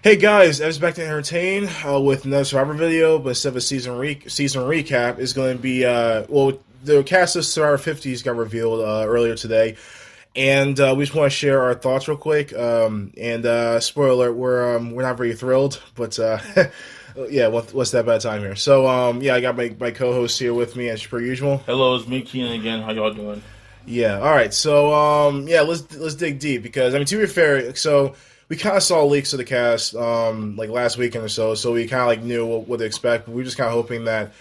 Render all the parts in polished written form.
Hey guys, I was back to entertain with another Survivor video, but instead of a season recap, is going to be the cast of Survivor 50s got revealed earlier today, and we just want to share our thoughts real quick. Spoiler alert, we're not very thrilled, but yeah, what's that bad time here? So I got my co-host here with me as per usual. Hello, it's me, Keenan again. How y'all doing? Yeah, all right. So let's dig deep because to be fair, so. We kind of saw leaks of the cast like last weekend or so we kind of like knew what to expect. But we were just kind of hoping that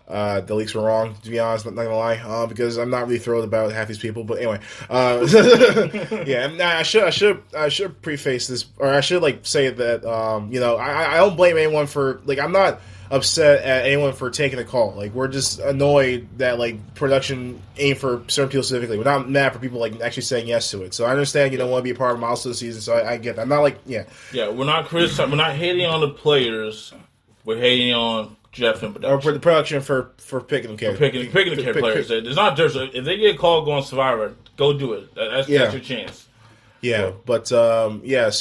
the leaks were wrong, to be honest, not gonna lie, because I'm not really thrilled about half these people. But anyway, I should preface this, or I should like say that I don't blame anyone for I'm not upset at anyone for taking the call. Like, we're just annoyed that like production aimed for certain people specifically. We're not mad for people like actually saying yes to it. So I understand you don't want to be a part of milestone season. So I get that. I'm not like we're not criticizing. We're not hating on the players. We're hating on Jeff and production. Or for the production for picking them picking the players. There's not there's if they get called go on Survivor, go do it. That's your chance. Yeah, but let's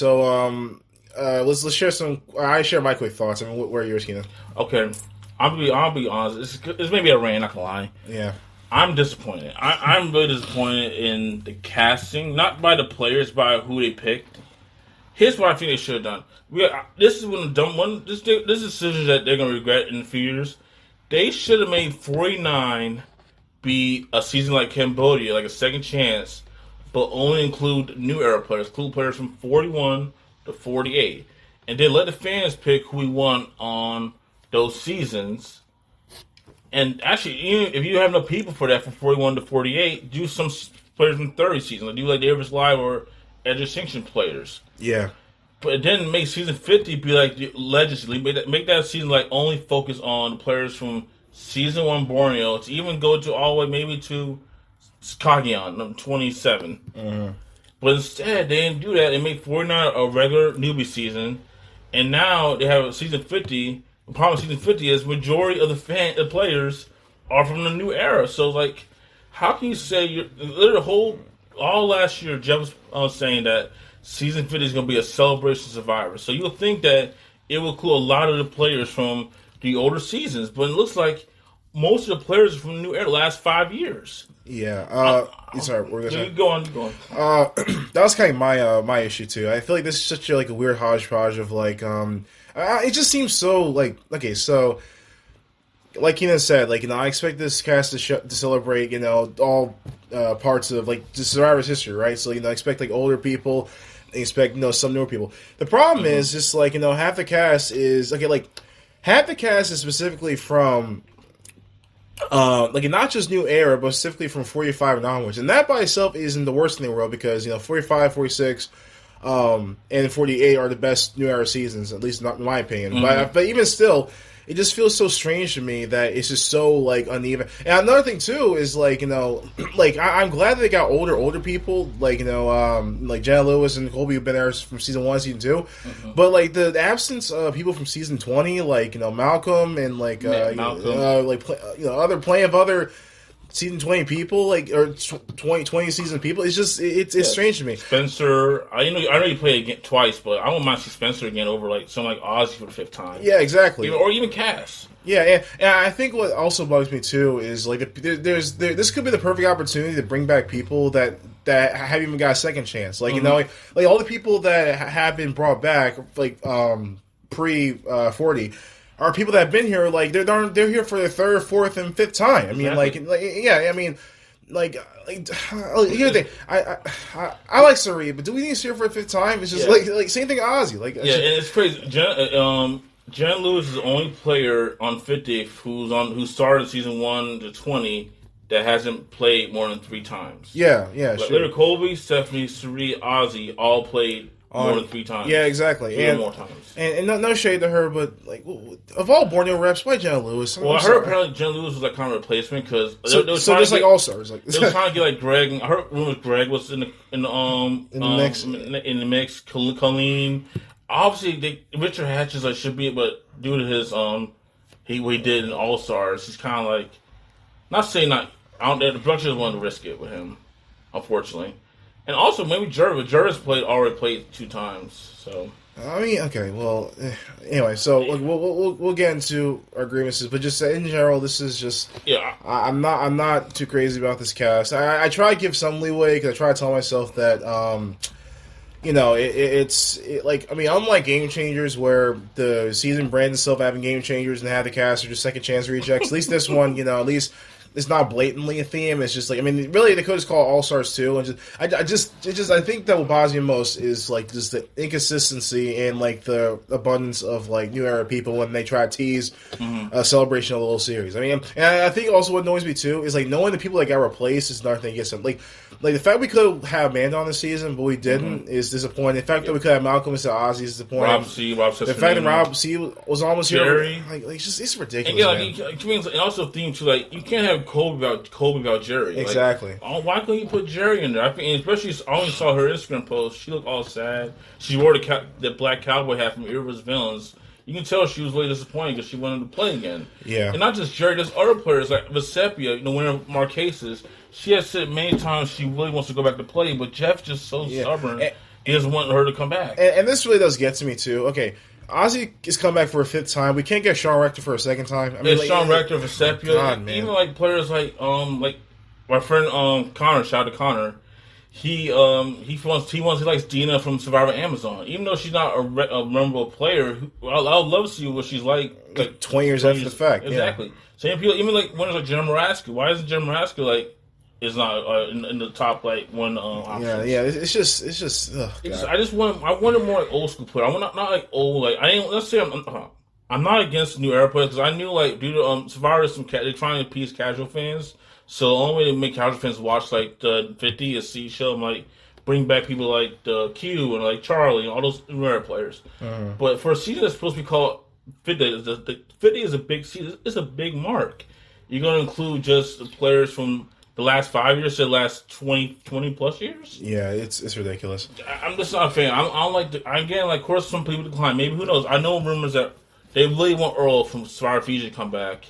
share some. I share my quick thoughts. Where are yours, Keenan? Okay, I'll be honest. It's maybe a rant. Not gonna lie. Yeah, I'm disappointed. I'm really disappointed in the casting, not by the players, by who they picked. Here's what I think they should have done. This is this decision that they're gonna regret in a few years. They should have made 49 be a season like Cambodia, like a second chance, but only include new era players, include players from 41 to 48, and then let the fans pick who we want on those seasons. And actually, even if you have no people for that from 41 to 48, do some players from 30 seasons, like do like the Everest Live or Edge Extinction players. Yeah, but then make season 50 be like legislatively make that season like only focus on players from season 1 Borneo, to even go to all the way maybe to Kagion 27. Mm-hmm. But instead, they didn't do that. They made 49 a regular newbie season, and now they have season 50. The problem with season 50 is majority of the players are from the new era. So, like, how can you say all last year, Jeff was saying that season 50 is going to be a celebration of Survivor. So you'll think that it will include a lot of the players from the older seasons, but it looks like most of the players are from the new era the last 5 years. Yeah. Sorry, we're gonna go on. That was kind of my issue too. I feel like this is such a weird hodgepodge of it just seems so okay. So, like Keenan said, I expect this cast to celebrate all parts of the Survivor's history, right? So I expect older people, I expect some newer people. The problem is just half the cast is half the cast is specifically from. Not just new era, but specifically from 45 and onwards. And that by itself isn't the worst in the world because, 45, 46, and 48 are the best new era seasons, at least not in my opinion. Mm-hmm. But even still, it just feels so strange to me that it's just so, uneven. And another thing, too, is, I'm glad that they got older people, Jenna Lewis and Colby have been there from season 1, season 2. Mm-hmm. But, the absence of people from season 20, Malcolm and, other season 20 people, or 20 season people, it's just, it's strange to me. Spencer, I know you played again twice, but I won't mind see Spencer again over, someone like Ozzy for the 5th time. Yeah, exactly. Or even Cass. Yeah, and I think what also bugs me, too, is, this could be the perfect opportunity to bring back people that haven't even got a second chance. All the people that have been brought back, pre-40, are people that have been here, they're here for their 3rd, 4th, and 5th time. Here's the thing. I like Sari, but do we need to see her for a 5th time? It's just same thing as Ozzy. And it's crazy. Jen Lewis is the only player on 50 who started season 1 to 20 that hasn't played more than 3 times. Yeah, sure. Larry Colby, Stephanie, Sari, Ozzy all played more than 3 times. Yeah, exactly. 3 more times. And no shade to her, but of all Borneo reps, why Jenna Lewis? Well, I heard apparently Jenna Lewis was kind of replacement because so just all stars. They were trying to get Greg. I heard rumors Greg was in the mix. Colleen. Obviously, Richard Hatches should be, but due to his what he did in All Stars, he's kind of not saying not. The production doesn't want to risk it with him, unfortunately. And also maybe Jervis. Jervis already played 2 times, so I mean, okay, well, anyway, so look, we'll get into our grievances, but just in general, this is just Yeah. I'm not too crazy about this cast. I try to give some leeway because I try to tell myself that it's like, I mean, unlike Game Changers where the season branded itself having Game Changers and had the cast or just second chance rejects. At least this one, at least it's not blatantly a theme. It's just like, I mean, really, they could just call it All Stars 2. And I think that what bothers me most is like just the inconsistency and like the abundance of like new era people when they try to tease a celebration of the little series. I mean, and I think also what annoys me too is like knowing the people that got replaced is another thing against them. Like the fact we could have Amanda on this season, but we didn't, is disappointing. The fact that we could have Malcolm instead of Ozzy is disappointing. The fact that Rob C was almost Jerry. here, like it's ridiculous. And yeah, and also a theme too. Like you can't have Kobe without Jerry. Exactly. Like, why couldn't you put Jerry in there? I think, especially I only saw her Instagram post. She looked all sad. She wore the black cowboy hat from Irva's Villains. You can tell she was really disappointed because she wanted to play again. Yeah. And not just Jerry, there's other players like Vesepia, winner of Marquesas. She has said many times she really wants to go back to play, but Jeff's just so stubborn. He doesn't want her to come back. And this really does get to me, too. Okay, Ozzy is come back for a fifth time. We can't get Sean Rector for a second time. I mean, Sean Rector, Vesepia. Even like players like my friend Connor, shout out to Connor. He likes Dina from Survivor Amazon. Even though she's not a memorable player, I would love to see what she's like 20 years after the fact. Exactly. Yeah. Same people, even like winners like Jen Maraska. Why isn't Jen Maraska is not in the top one options? Yeah. It's just. I wanted more like old school player. I want not like old let's say I'm not against new era players because I knew due to Survivor, they're trying to appease casual fans. So the only way to make casual fans watch the 50 is see show them bring back people like the Q and like Charlie and all those new era players. Uh-huh. But for a season that's supposed to be called 50, the 50 is a big season. It's a big mark. You're going to include just the players from the last 5 years to the last 20 plus years? Yeah, it's ridiculous. I'm just not a fan. I don't like again, of course, some people decline. Maybe, who knows? I know rumors that they really want Earl from Survivor Fiji to come back.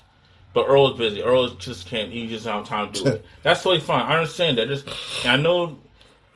But Earl is busy. Earl just can't. He just doesn't have time to do it. That's totally fine. I understand that. I know.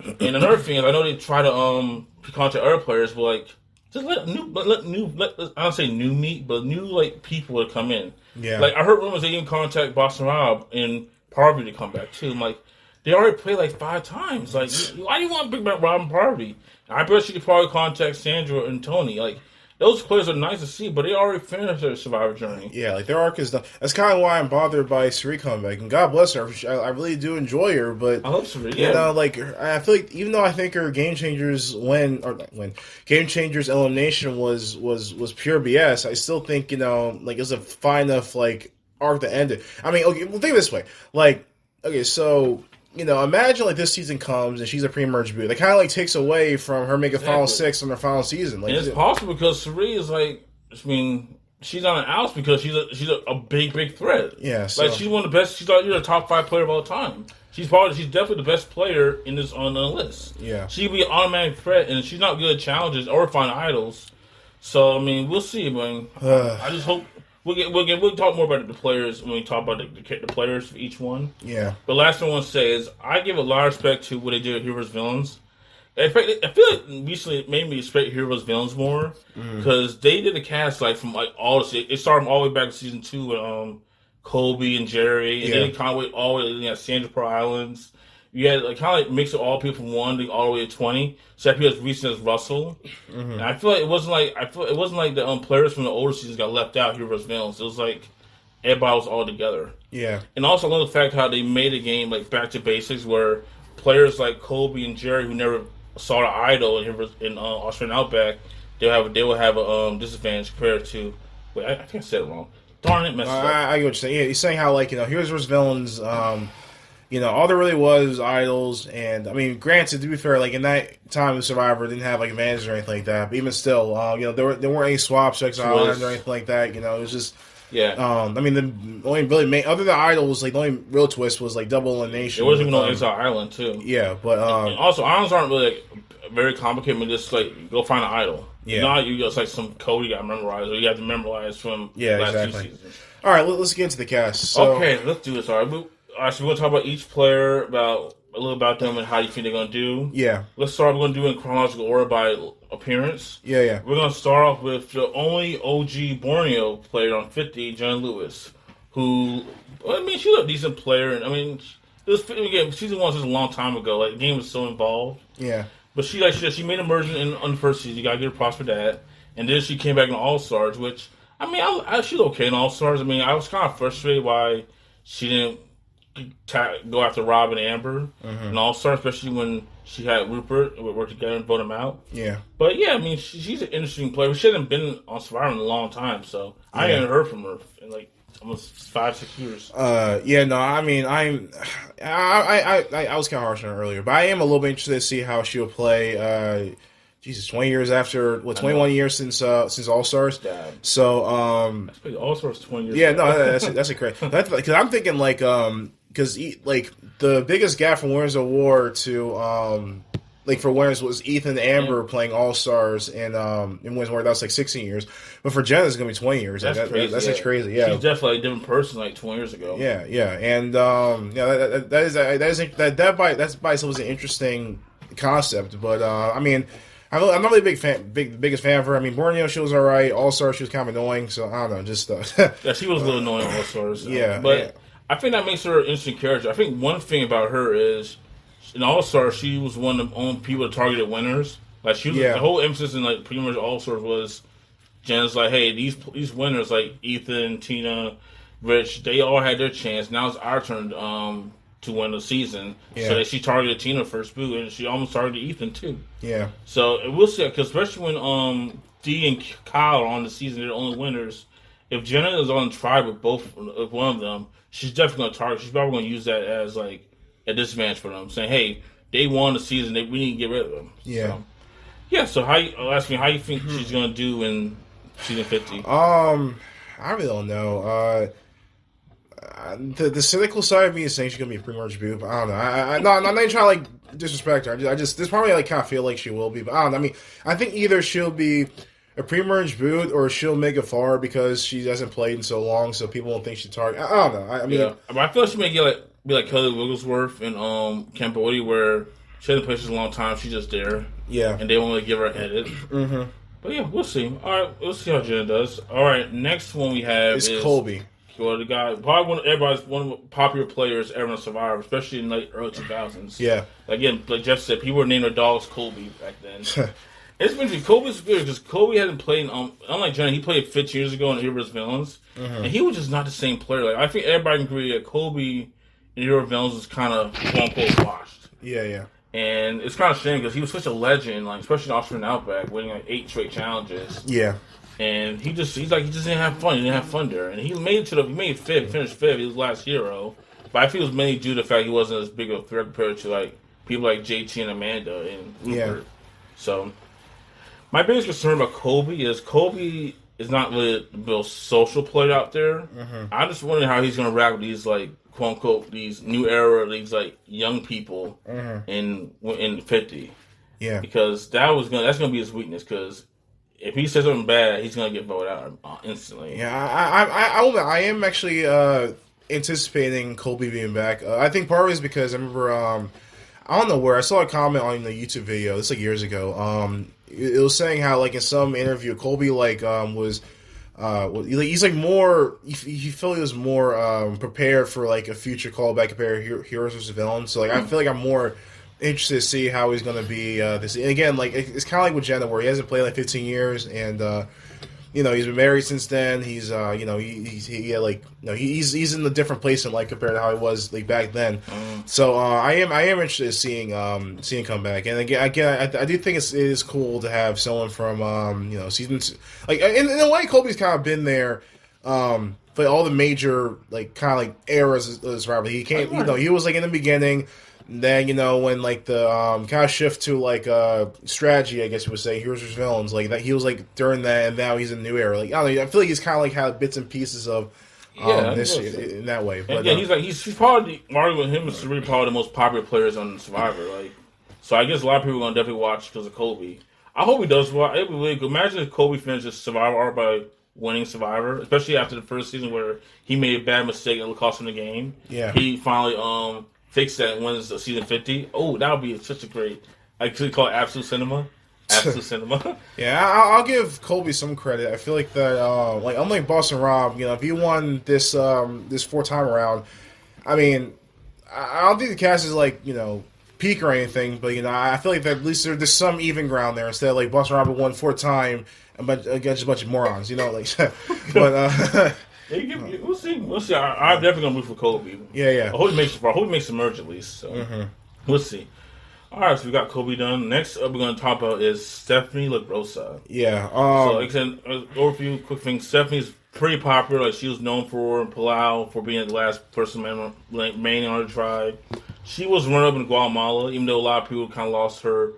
And another thing is, I know they try to contact other players, but just let I don't say new meat, but new people to come in. Yeah. I heard rumors they even contact Boston Rob and Parvy to come back too. I'm like, they already played 5 times. Why do you want to bring back Rob and Parvy? I bet you could probably contact Sandra and Tony. Those players are nice to see, but they already finished their Survivor journey. Yeah, their arc is done. That's kind of why I'm bothered by Sari coming back. And God bless her. I really do enjoy her, but I love Sari. Yeah. I feel like even though I think her Game Changers Game Changers elimination was pure BS, I still think it was a fine enough arc to end it. I mean, okay, well, think of it this way. Okay, so. Imagine this season comes and she's a pre-merge boot. That kind of takes away from her making Final 6 on their final season. And it's possible because Sari is she's on an outs because she's a big threat. Yeah, so. She's one of the best. She's a top 5 player of all time. She's definitely the best player in this on the list. Yeah, she'd be an automatic threat, and she's not good at challenges or find idols. So we'll see. I just hope. We'll talk more about the players when we talk about the players for each one. Yeah. But last thing I want to say is I give a lot of respect to what they did with Heroes Villains. In fact, I feel like recently it made me respect Heroes Villains more because they did the cast from all the. It started all the way back to season 2 with Colby and Jerry, and then kind of went all the way to Sandra Pearl Islands. You had kind of mix of all people from 1 all the way to 20. So I feel as recent as Russell. Mm-hmm. And I feel like it wasn't like the players from the older seasons got left out here versus Villains. It was everybody was all together. Yeah. And also I love the fact how they made a game back to basics where players like Colby and Jerry who never saw the idol in Australian Outback, they will have a disadvantage compared to. Wait, I think I said it wrong. Darn it, messed up. I get what you're saying. Yeah, you're saying how Heroes vs. Villains. All there really was idols, and I mean, granted, to be fair, in that time, the Survivor didn't have advantages or anything like that. But even still, there weren't any swaps, Island or anything like that. It was just, I mean, the only really other than idols, the only real twist was double elimination. It wasn't even on Exile Island too. Yeah, but and also islands aren't really very complicated. But just go find an idol. Yeah, not you just some code you got to memorize, or you have to memorize from last 2 seasons. All right, let's get into the cast. So, okay, let's do this. All right. So we're going to talk about each player, about a little about them and how you think they're gonna do. Yeah. Let's start. We're gonna do in chronological order by appearance. Yeah. We're gonna start off with the only OG Borneo player on 50, Jen Lewis, who she was a decent player, and it was again season 1 was a long time ago. Like the game was so involved. Yeah. But she made a immersion on the first season. You gotta give her props for that. And then she came back in All Stars, which she's okay in All Stars. I was kind of frustrated why she didn't go after Rob and Amber in All Stars, especially when she had Rupert and we worked together and vote him out. Yeah. But yeah, she's an interesting player. She hasn't been on Survivor in a long time, so I haven't heard from her in like almost 5-6 years. I was kind of harsh on her earlier, but I am a little bit interested to see how she'll play. 20 years after 21 years since All Stars. So All Stars 20 years. Yeah, no, that's a great. Because I'm thinking because the biggest gap from Winners of War to for winners was Ethan and Amber playing All Stars and Winners of War. That was like 16 years, but for Jen it's gonna be 20 years. That's crazy. That's crazy. Yeah, she's definitely a different person like 20 years ago. Yeah, and that by itself was an interesting concept, but I'm not really biggest fan of her. Borneo, she was all right. All Stars, she was kind of annoying. So I don't know, just yeah, she was a little annoying All Stars. But I think that makes her an interesting character. I think one thing about her is in All Stars, she was one of the only people that targeted winners. Like she was the whole emphasis in like pretty much All Stars was Jen's like, hey, these winners like Ethan, Tina, Rich, they all had their chance. Now it's our turn to win the season. Yeah. So that she targeted Tina first boot, and she almost targeted Ethan too. Yeah. So we'll see, because especially when Dee and Kyle are on the season, they're the only winners. If Jenna is on tribe with one of them, she's definitely going to target. She's probably going to use that as like a disadvantage for them, saying, "Hey, they won the season. We need to get rid of them." Yeah. So how you think she's going to do in season 50? I really don't know. The cynical side of me is saying she's gonna be a pre-merge boot, but I don't know. I'm not even trying to disrespect her. I just this probably kind of feel like she will be, but I don't know. I think either she'll be a pre-merge boot or she'll make it far because she hasn't played in so long, so people won't think she's target. I don't know. I feel like she may be like Kelly Wigglesworth and Cambodia, where she hasn't played for a long time. She's just there, and they won't really give her an edit. Mm-hmm. But yeah, we'll see. All right, we'll see how Jenna does. All right, next one we have is Colby. Well, the guy probably one of the popular players ever on Survivor, especially in the early 2000s. Yeah. Again, like Jeff said, people were naming their dogs Colby back then. It's been interesting. Colby's good because Colby hasn't played. Unlike Jenna, he played 15 years ago in Heroes Villains, and he was just not the same player. Like I think everybody can agree that Colby in Heroes Villains was kind of quote unquote washed. Yeah. And it's kind of shame because he was such a legend, like especially in Australian Outback, winning like 8 straight challenges. Yeah. And he just didn't have fun. He didn't have fun there. And he made fifth, finished fifth. He was last hero. But I think it was mainly due to the fact he wasn't as big of a threat compared to like people like JT and Amanda and Rupert. Yeah. So my biggest concern about Colby is not really the most social player out there. Mm-hmm. I'm just wondering how he's going to react with these like quote unquote these new era these like young people in 50. Yeah. Because that's going to be his weakness because if he says something bad, he's gonna get voted out instantly. Yeah, I am actually anticipating Colby being back. I think part of it is because I remember I don't know where I saw a comment on the YouTube video. This like years ago. It was saying how like in some interview Colby was he's like more he felt he was more prepared for like a future callback compared to Heroes vs. Villains. So like I feel like I'm more interested to see how he's going to be this. And again, like it's kind of like with Jenna, where he hasn't played like 15 years, and he's been married since then. He's he's in a different place in life compared to how he was like back then. So I am interested in seeing come back. And again, I do think it is cool to have someone from seasons like in a way Colby's kind of been there. But all the major like kind of like eras as Robert, he came. He was like in the beginning. Then when like the kind of shift to like strategy, I guess you would say, Heroes vs. Villains, like that he was like during that, and now he's in a new era. Like I don't know, I feel like he's kind of like had bits and pieces of this in that way. But he's probably arguing with him is really probably the most popular players on Survivor. Like, so I guess a lot of people are gonna definitely watch because of Colby. I hope he does well. It would be really good. Imagine if Colby finishes Survivor arc by winning Survivor, especially after the first season where he made a bad mistake that cost him the game. Yeah, he finally fix that and wins season 50. Oh, that would be such a great. I could call it absolute cinema. Absolute cinema. Yeah, I'll give Colby some credit. I feel like that, like unlike Boston Rob, if he won this this 4th time around, I mean, I don't think the cast is like peak or anything, but I feel like that at least there's some even ground there instead of like Boston Rob won 4th time against a bunch of morons, but. We'll see. We'll see. I'm definitely gonna move for Kobe. Yeah. I hope he makes the merge at least. So we'll see. All right, so we got Kobe done. Next up, we're gonna talk about is Stephanie LaGrossa. Yeah. So like I said, overview, quick thing. Stephanie's pretty popular. Like she was known for Palau for being the last person remaining on the tribe. She was run up in Guatemala, even though a lot of people kind of lost her.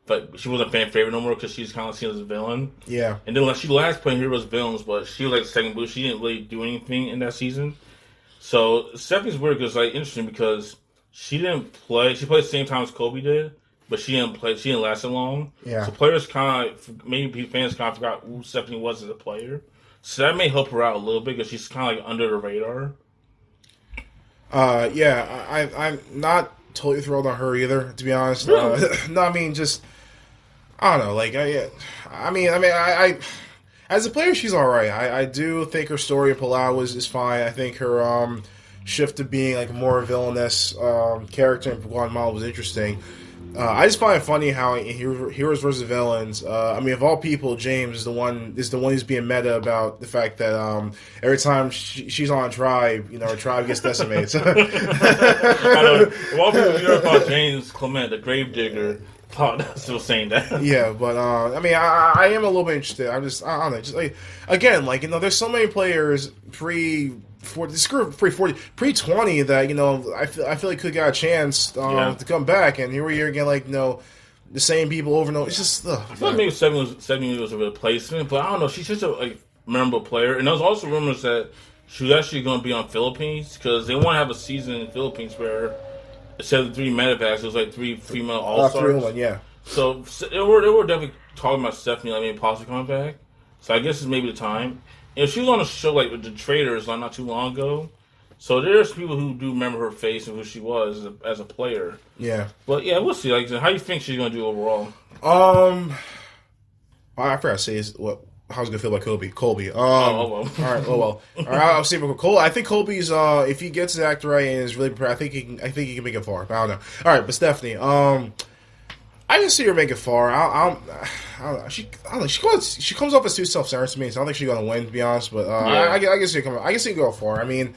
But she wasn't a fan favorite no more because she's kind of seen as a villain. Yeah. And then she last played Heroes Villains, but she was like the second boost. She didn't really do anything in that season. So Stephanie's weird because like interesting because she didn't play. She played the same time as Kobe did, but she didn't play. She didn't last so long. Yeah. So players kind of maybe fans kind of forgot who Stephanie was as a player. So that may help her out a little bit because she's kind of like under the radar. Yeah. I'm not totally thrilled on her either, to be honest. Really? No, I mean just. I don't know, like I as a player she's all right. I do think her story of Palau is fine. I think her shift to being like a more villainous character in Guatemala was interesting. I just find it funny how in Heroes versus Villains. Of all people, James is the one who's being meta about the fact that every time she's on a tribe, her tribe gets decimated. I know. Of all people, you heard about James Clement, the gravedigger. Still saying that. Yeah, but I am a little bit interested. I don't know. Just like again, like there's so many players pre-40 pre-20 that I feel like could got a chance to come back, and here we are again, like the same people over and over. It's just I feel like maybe 70 was a replacement, but I don't know. She's just a memorable player, and there's also rumors that she was actually going to be on Philippines because they want to have a season in the Philippines where. Instead of 3 medevacs, it was like 3 female all-stars. 3-1, yeah. So they were definitely talking about Stephanie, maybe possibly coming back. So I guess it's maybe the time. And she was on a show like with the Traders not too long ago. So there's people who do remember her face and who she was as a player. Yeah. But yeah, we'll see. Like, how do you think she's going to do overall? I forgot to say how I was gonna feel about Colby. Well. All right. All right. I'll see about Cole. I think Colby's if he gets his act right and is really prepared, I think he can make it far. I don't know. All right, but Stephanie, I can see her make it far. I don't know. She comes off as too self-centered to me, so I don't think she's gonna win, to be honest. But I can see her coming. I can see her go far. I mean,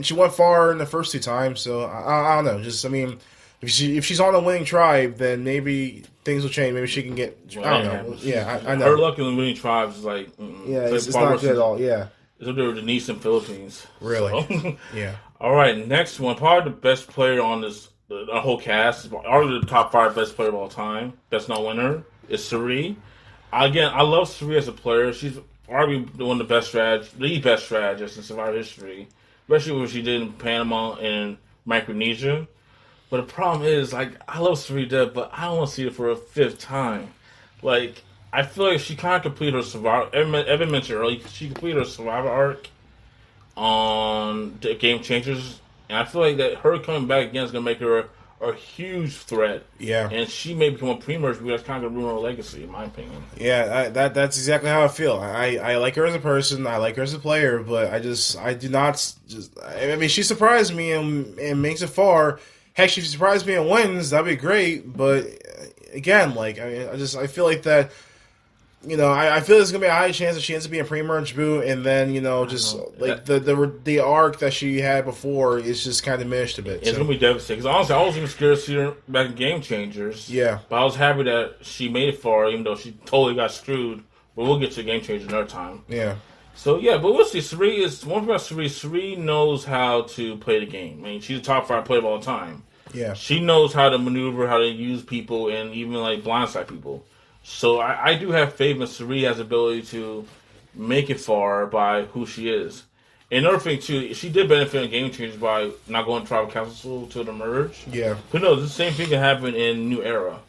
she went far in the first 2 times, so I don't know. If she's on a winning tribe, then maybe things will change. Maybe she can get. I don't know. Yeah, I know. Her luck in the winning tribes is like. It's not good at all. Yeah. It's up there with Denise in Philippines. Really? So. Yeah. All right, next one. Probably the best player on the whole cast. Arguably the top 5 best player of all time. Best not winner is Suri. Again, I love Suri as a player. She's arguably one of the best strategists in Survivor history, especially what she did in Panama and Micronesia. But the problem is, like, I love Suri Dev, but I don't want to see it for a 5th time. Like, I feel like she kind of completed her Survivor. Evan mentioned earlier, she completed her Survivor arc on the Game Changers. And I feel like that her coming back again is going to make her a huge threat. Yeah. And she may become a pre-merge, because that's kind of going to ruin her legacy, in my opinion. Yeah, that's exactly how I feel. I like her as a person. I like her as a player, but I do not she surprised me and makes it far. Heck, if she surprised me and wins, that'd be great. But again, I feel like that. I feel there's gonna be a high chance that she ends up being pre-merge boot, and then the arc that she had before is just kind of diminished a bit. It's gonna be devastating. Because honestly, I was even scared to see her back in Game Changers. Yeah, but I was happy that she made it far, even though she totally got screwed. But we'll get to Game Changers another time. Yeah. So yeah, but we'll see. Suri is one thing about Suri. Suri knows how to play the game. I mean, she's a top 5 player of all time. Yeah. She knows how to maneuver, how to use people, and even blindside people. So I do have faith in Suri has the ability to make it far by who she is. And another thing too, she did benefit in Game Changers by not going to Tribal Council to the merge. Yeah. But no, the same thing can happen in New Era.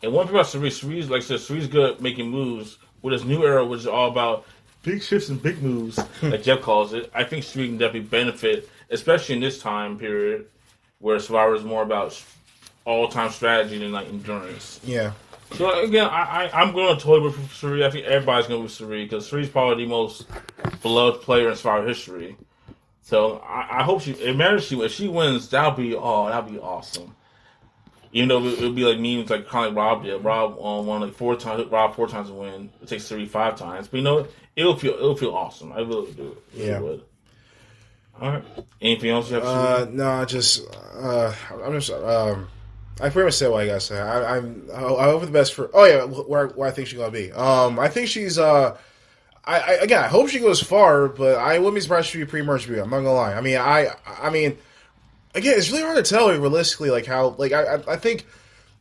And one thing about Suri's like I said, Suri's good at making moves. With this New Era, which is all about big shifts and big moves, like Jeff calls it, I think Suri can definitely benefit especially in this time period where Survivor is more about all-time strategy than like endurance. Yeah. So again, I'm going to totally root for Suri. I think everybody's going to root for Suri because Suri's probably the most beloved player in Survivor history. So I hope if she wins, that'll be awesome. Even though it would be like memes like kind of like Rob did. Rob won like 4 times. Rob 4 times to win. It takes 35 times. But you know, it'll feel awesome. I really do. It really would. All right. Anything else you have to say? No, I'm just. I pretty much said what I gotta say. I hope for the best for. Oh yeah, where I think she's gonna be. I think she's. I hope she goes far, but I wouldn't be surprised if she be pre-merge debut. I'm not gonna lie. I mean, again, it's really hard to tell like, like how like I think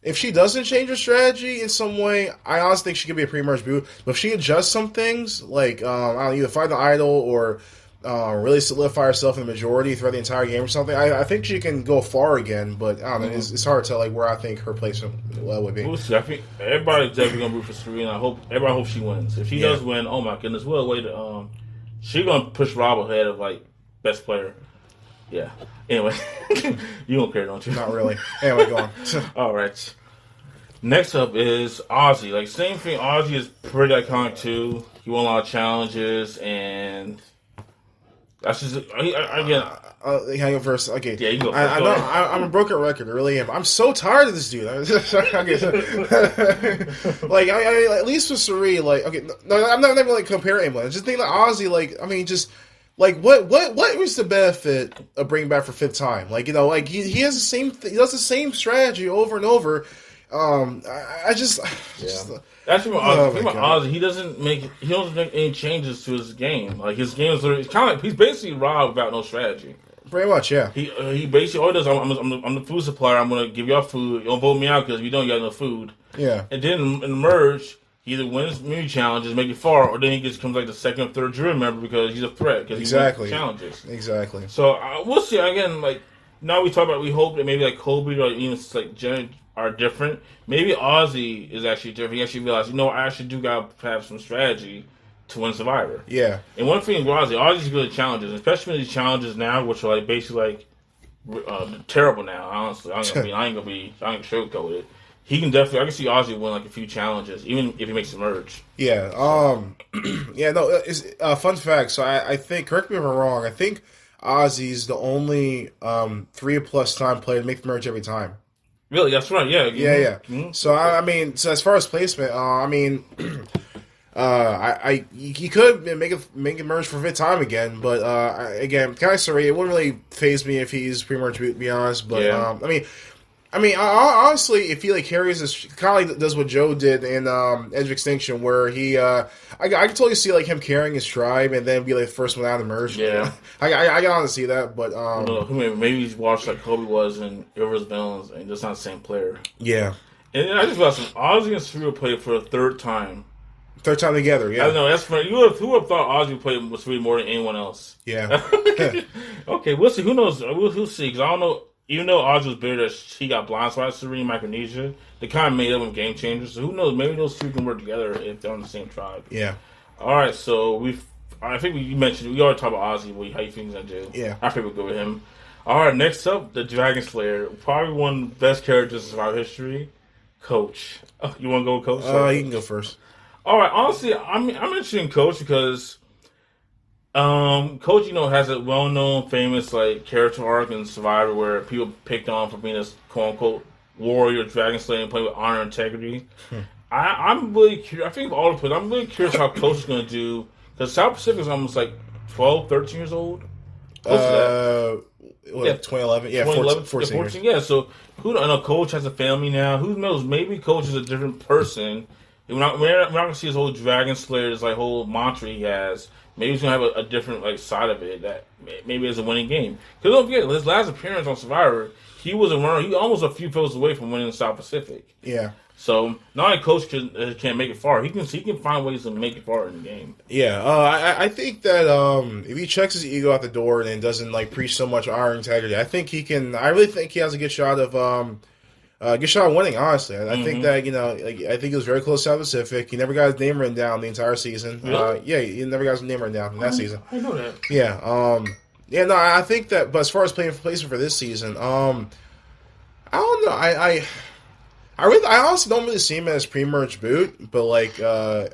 if she doesn't change her strategy in some way, I honestly think she could be a pre-merge debut. But if she adjusts some things, like I don't know, either find the idol or really solidify herself in the majority throughout the entire game or something, I think she can go far again. But I don't know, it's hard to tell like where I think her placement would be. We'll see. I think everybody's definitely gonna root for Serena. Everybody hopes she wins. If she does win, oh my goodness, what a way to she's gonna push Rob ahead of like best player. Yeah. Anyway, you don't care, don't you? Not really. Anyway, go on. All right. Next up is Ozzy. Like same thing. Ozzy is pretty iconic too. He won a lot of challenges and. That's just again. Hang on first. Okay. Yeah, you go. I know. I'm a broken record. I really am. I'm so tired of this dude. Like, at least with Suri, like, okay, no, I'm not even like comparing anyone. Just think like Ozzy, like, I mean, just like what was the benefit of bringing back for 5th time? Like, you know, like he has the same, he does the same strategy over and over. Just that's what Ozzy. He doesn't make any changes to his game. Like his game is literally kind of like he's basically Rob without no strategy. Pretty much, yeah. He basically all he does. I'm the food supplier. I'm gonna give y'all food. You don't vote me out because you don't got enough food. Yeah. And then in the merge, he either wins mini challenges, make it far, or then he comes like the 2nd or 3rd jury member because he's a threat because he wins challenges. Exactly. So we'll see again. Like now we talk about we hope that maybe like Kobe or even like Jen are different. Maybe Ozzy is actually different. He actually realized, you know, I actually do got to have some strategy to win Survivor. Yeah. And one thing with Ozzy's good at challenges, especially these challenges now, which are like basically like terrible now. Honestly, I ain't gonna sugarcoat it. He can definitely. I can see Ozzy win like a few challenges, even if he makes a merge. Yeah. Yeah. No. It's fun fact. So I think. Correct me if I'm wrong. I think Ozzy's the only 3+ time player to make the merge every time. Really? That's right. Yeah. Yeah. Mm-hmm. So I mean, so as far as placement, I mean, he could make it merge for 5th time again, but again, kind of sorry, it wouldn't really faze me if he's pre-merge, to be honest. But I mean, honestly, if he like carries this, kind of like does what Joe did in Edge of Extinction, where he, I can totally see like him carrying his tribe and then be like the first one out of the merge. Yeah, I can honestly see that, but maybe he's watched like Kobe was in Rivers Villains, and just not the same player. Yeah, and I just realized Ozzy and Surreal played for a 3rd time. 3rd time together, yeah. I don't know. That's funny. Who would have thought Ozzy played with Surreal more than anyone else? Yeah. Okay, we'll see. Who knows? We'll see. Because I don't know. Even though Ozzy was bitter that he got blindsided, Serene Micronesia, they kind of made them game changers. So who knows? Maybe those two can work together if they're on the same tribe. Yeah. All right. So I think you mentioned we already talked about Ozzy. How you think he's gonna do? Yeah. I think we'll go with him. All right. Next up, the Dragon Slayer, probably one of the best characters in our history, Coach. You want to go with Coach? You can go first. All right. Honestly, I'm interested in Coach because. Coach, you know, has a well-known, famous like character arc in Survivor where people picked on for being this quote-unquote warrior, dragon slayer, and playing with honor and integrity. I'm really curious. I think of all the players, I'm really curious how Coach is going to do because South Pacific is almost like 12, 13 years old. What, 2011? Yeah, 14 years. Yeah, so I know Coach has a family now. Who knows? Maybe Coach is a different person. We're not going to see his whole Dragon Slayer, this like whole mantra he has. Maybe he's going to have a different like side of it that maybe is a winning game. Because don't forget, his last appearance on Survivor, he was a runner. He almost a few votes away from winning the South Pacific. Yeah. So not only Coach can't make it far, he can find ways to make it far in the game. Yeah, I think that if he checks his ego out the door and doesn't like preach so much honor and integrity, I think he can. I really think he has a good shot of winning. Honestly, I think that I think he was very close to South Pacific. He never got his name written down the entire season. Really? Yeah, he never got his name written down in that season. I know that. Yeah. Yeah, no, I think that. But as far as playing placement for this season, I don't know. I honestly don't really see him as pre-merge boot, but like, I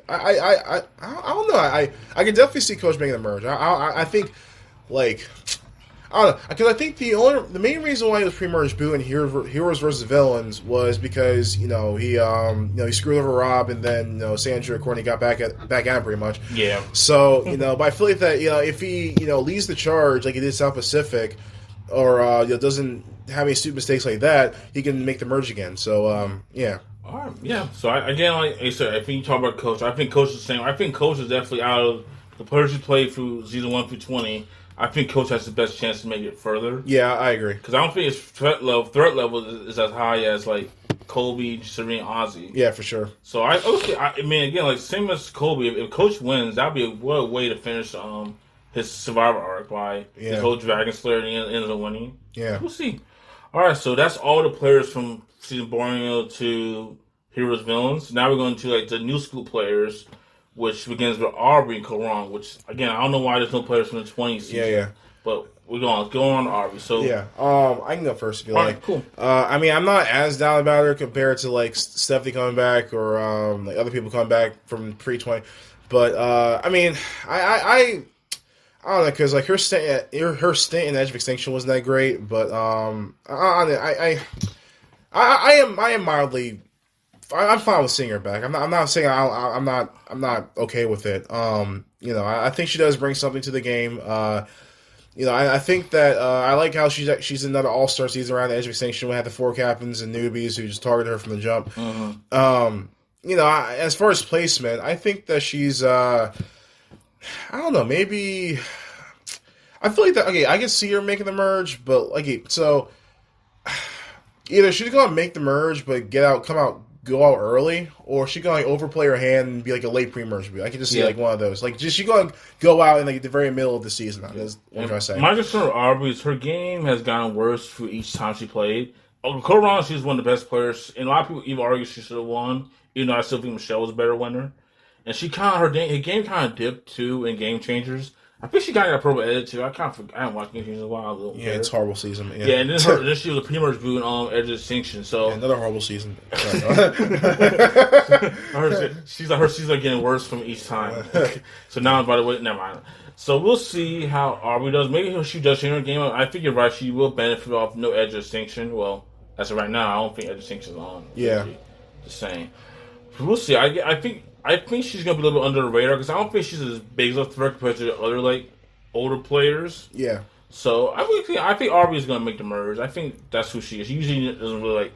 don't know. I can definitely see Coach making the merge. I think, like, I don't know, because I think the main reason why he was pre-merge boot in Heroes versus Villains was because he screwed over Rob, and then Sandra and Courtney got back at him pretty much. Yeah. So but I feel like that if he leads the charge like he did South Pacific, or doesn't have any stupid mistakes like that, he can make the merge again. So yeah. All right, yeah. So again, like I said, I think you talk about Coach. I think Coach is the same. I think Coach is definitely out of the players who played through season 1 through 20. I think Coach has the best chance to make it further. Yeah, I agree. Because I don't think his threat level is as high as like Colby, Serene, Ozzy. Yeah, for sure. So I mean, again, like same as Colby. If Coach wins, that'd be what a way to finish his Survivor arc by his whole Dragon Slayer and he ends up winning. Yeah, we'll see. All right, so that's all the players from season Borneo to Heroes Villains. Now we're going to like the new school players, which begins with Aubrey and Karan, which, again, I don't know why there's no players from the 20s season. Yeah. But we're going to go on to Aubrey. So yeah, I can go first if you like. Right, cool. I mean, I'm not as down about her compared to like Stephanie coming back or like other people coming back from pre-20. But I mean, I don't know, because like her stint in Edge of Extinction wasn't that great. But I am mildly. I'm fine with seeing her back. I'm not saying I'm not okay with it. I think she does bring something to the game. I think that I like how she's another all-star season around the Edge of Extinction. We had the 4 captains and newbies who just targeted her from the jump. Mm-hmm. As far as placement, I think that she's I don't know, maybe I feel like that. Okay, I can see her making the merge, but so either she's gonna make the merge but go out early, or she gonna overplay her hand and be like a late pre-merge. I can just see like one of those. Like, just she gonna go out in like the very middle of the season. That's what I'm trying to say. My concern with Aubrey is her game has gotten worse for each time she played. Koran, she's one of the best players, and a lot of people even argue she should have won. Even though I still think Michelle was a better winner. And she her game kind of dipped too in Game Changers. I think she got a purple edit too. I haven't watched Game Changers in a while. Yeah, it's a horrible season. Yeah, and then she was a pre-merge boot on Edge of Extinction. So another horrible season. Her season getting worse from each time. So now, by the way, never mind. So we'll see how Aubrey does. Maybe she does change her game. I think you're right. She will benefit off no Edge of Extinction. Well, as of right now, I don't think Edge of Extinction is on. Yeah, just saying. We'll see. I think she's gonna be a little bit under the radar because I don't think she's as big of a threat compared to the other like older players. Yeah. So I think Aubrey is gonna make the merge. I think that's who she is. She usually doesn't really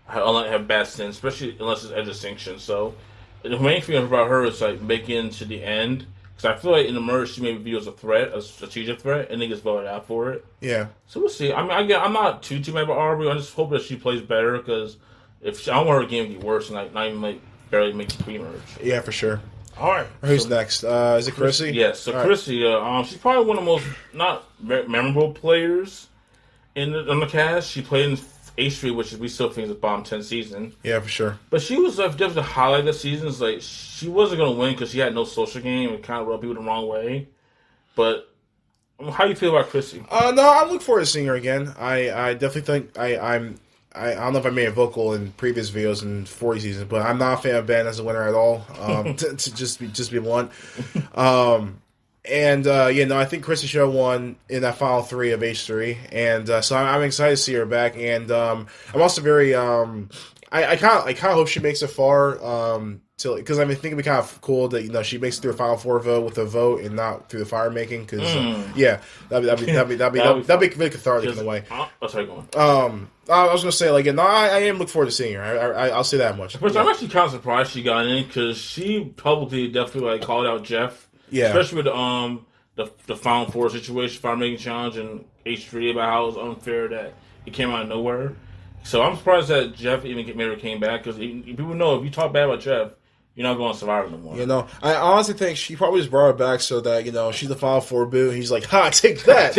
have bad stints, especially unless it's Edge of Extinction. So the main thing about her is like making it to the end because I feel like in the merge she maybe views a threat, a strategic threat, and then gets voted out for it. Yeah. So we'll see. I mean, I'm not too mad about Aubrey. I just hope that she plays better because I don't want her game to get worse and like not even like barely make the pre-merge. Yeah, for sure. All right. Who's next? Is it Chrissy? Yes. So Chrissy, she's probably one of the most not very memorable players on the cast. She played in H3, which we still think is a bottom 10 season. Yeah, for sure. But she was definitely the highlight of the season. It's like she wasn't going to win because she had no social game and kind of rubbed people the wrong way. But how do you feel about Chrissy? No, I look forward to seeing her again. I definitely think I don't know if I made a vocal in previous videos in 40 seasons, but I'm not a fan of Ben as a winner at all. To just be blunt. I think Chrissy Show won in that final 3 of H3, and so I'm excited to see her back. And I'm also very I kind of hope she makes it far. Because I think it'd be kind of cool that she makes it through a Final 4 vote with a vote and not through the fire making. Because that'd be really cathartic in a way. Sorry, go on. I was gonna say I am looking forward to seeing her. I'll say that much. First, I'm actually kind of surprised she got in because she publicly definitely called out Jeff. Yeah, especially with the Final 4 situation, fire making challenge, and H3 about how it was unfair that it came out of nowhere. So I'm surprised that Jeff even came back because people know if you talk bad about Jeff, you're not going to Survivor no more. I honestly think she probably just brought it back so that, she's the Final 4 boo, and he's like, ha, take that.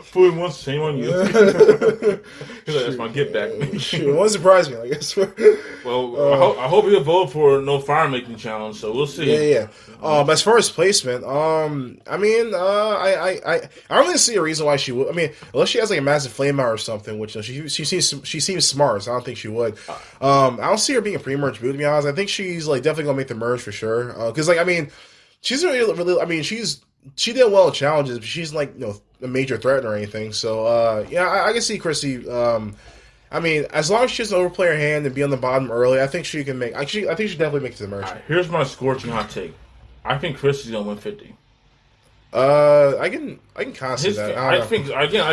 Food once, shame on you. He's like, that's my get back. It won't surprise me, I guess. Well, I hope he'll vote for no fire making challenge. So we'll see. Yeah. As far as placement, I don't really see a reason why she would. I mean, unless she has like a massive flame out or something, which she seems smart, so I don't think she would. I don't see her being a pre-merge boot, to be honest. I think she's like definitely gonna make the merge for sure. Because like I mean, she's really. I mean, she did well at challenges, but she's like a major threat or anything. So I can see Chrissy. I mean, as long as she doesn't overplay her hand and be on the bottom early, I think she can make. I think she definitely make it to the merge. Right, here's my scorching hot take. I think Chrissy's gonna win 50. I can kind of see that. I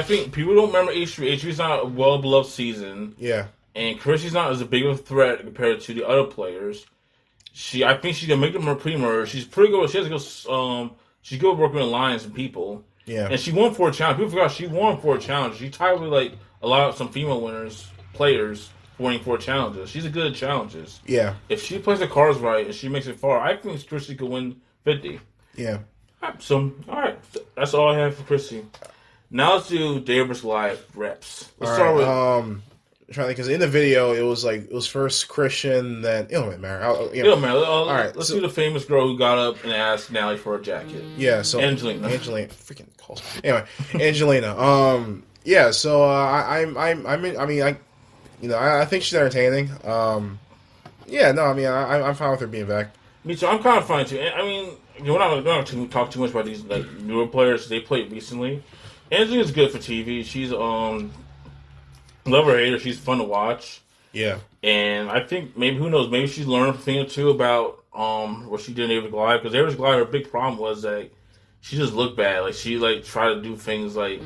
think people don't remember H3. H3's not a well beloved season. Yeah, and Chrissy's not as a big of a threat compared to the other players. I think she can make them pre-merge. She's pretty good. She has to go. She's good working with alliance and people. Yeah, and she won 4 challenges. People forgot she won 4 challenges. She tied with like a lot of some female players winning 4 challenges. She's good at challenges. Yeah, if she plays the cards right and she makes it far, I think Chrissy could win 50. Yeah. So, all right, that's all I have for Chrissy. Now let's do Davis Live reps. Let's start with. I'm trying to think, because in the video it was first Christian, then it don't matter. It don't matter. All right, let's do the famous girl who got up and asked Nally for a jacket. Yeah, so Angelina, freaking calls. Anyway, Angelina. Yeah, so I think she's entertaining. Yeah, no, I mean I'm fine with her being back. Me too. I'm kind of fine too. I mean, we're not going to talk too much about these like newer players. They played recently. Angelina's good for TV. She's love her hater. She's fun to watch. Yeah, and I think maybe who knows? Maybe she's learned a thing or two about what she did in Average Glide, because Average Glide, her big problem was that she just looked bad. Like she like tried to do things like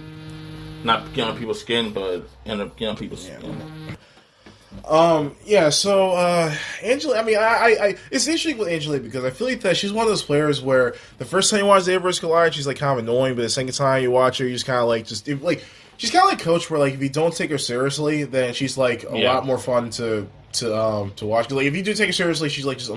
not get on people's skin, but end up getting on people's skin. Yeah, so Angela, I mean, I it's interesting with Angela because I feel like that she's one of those players where the first time you watch David vs. Goliath, she's like kind of annoying, but the second time you watch her, you just kind of like she's kind of like Coach, where like if you don't take her seriously, then she's like a lot more fun to watch. Like if you do take her seriously, she's like just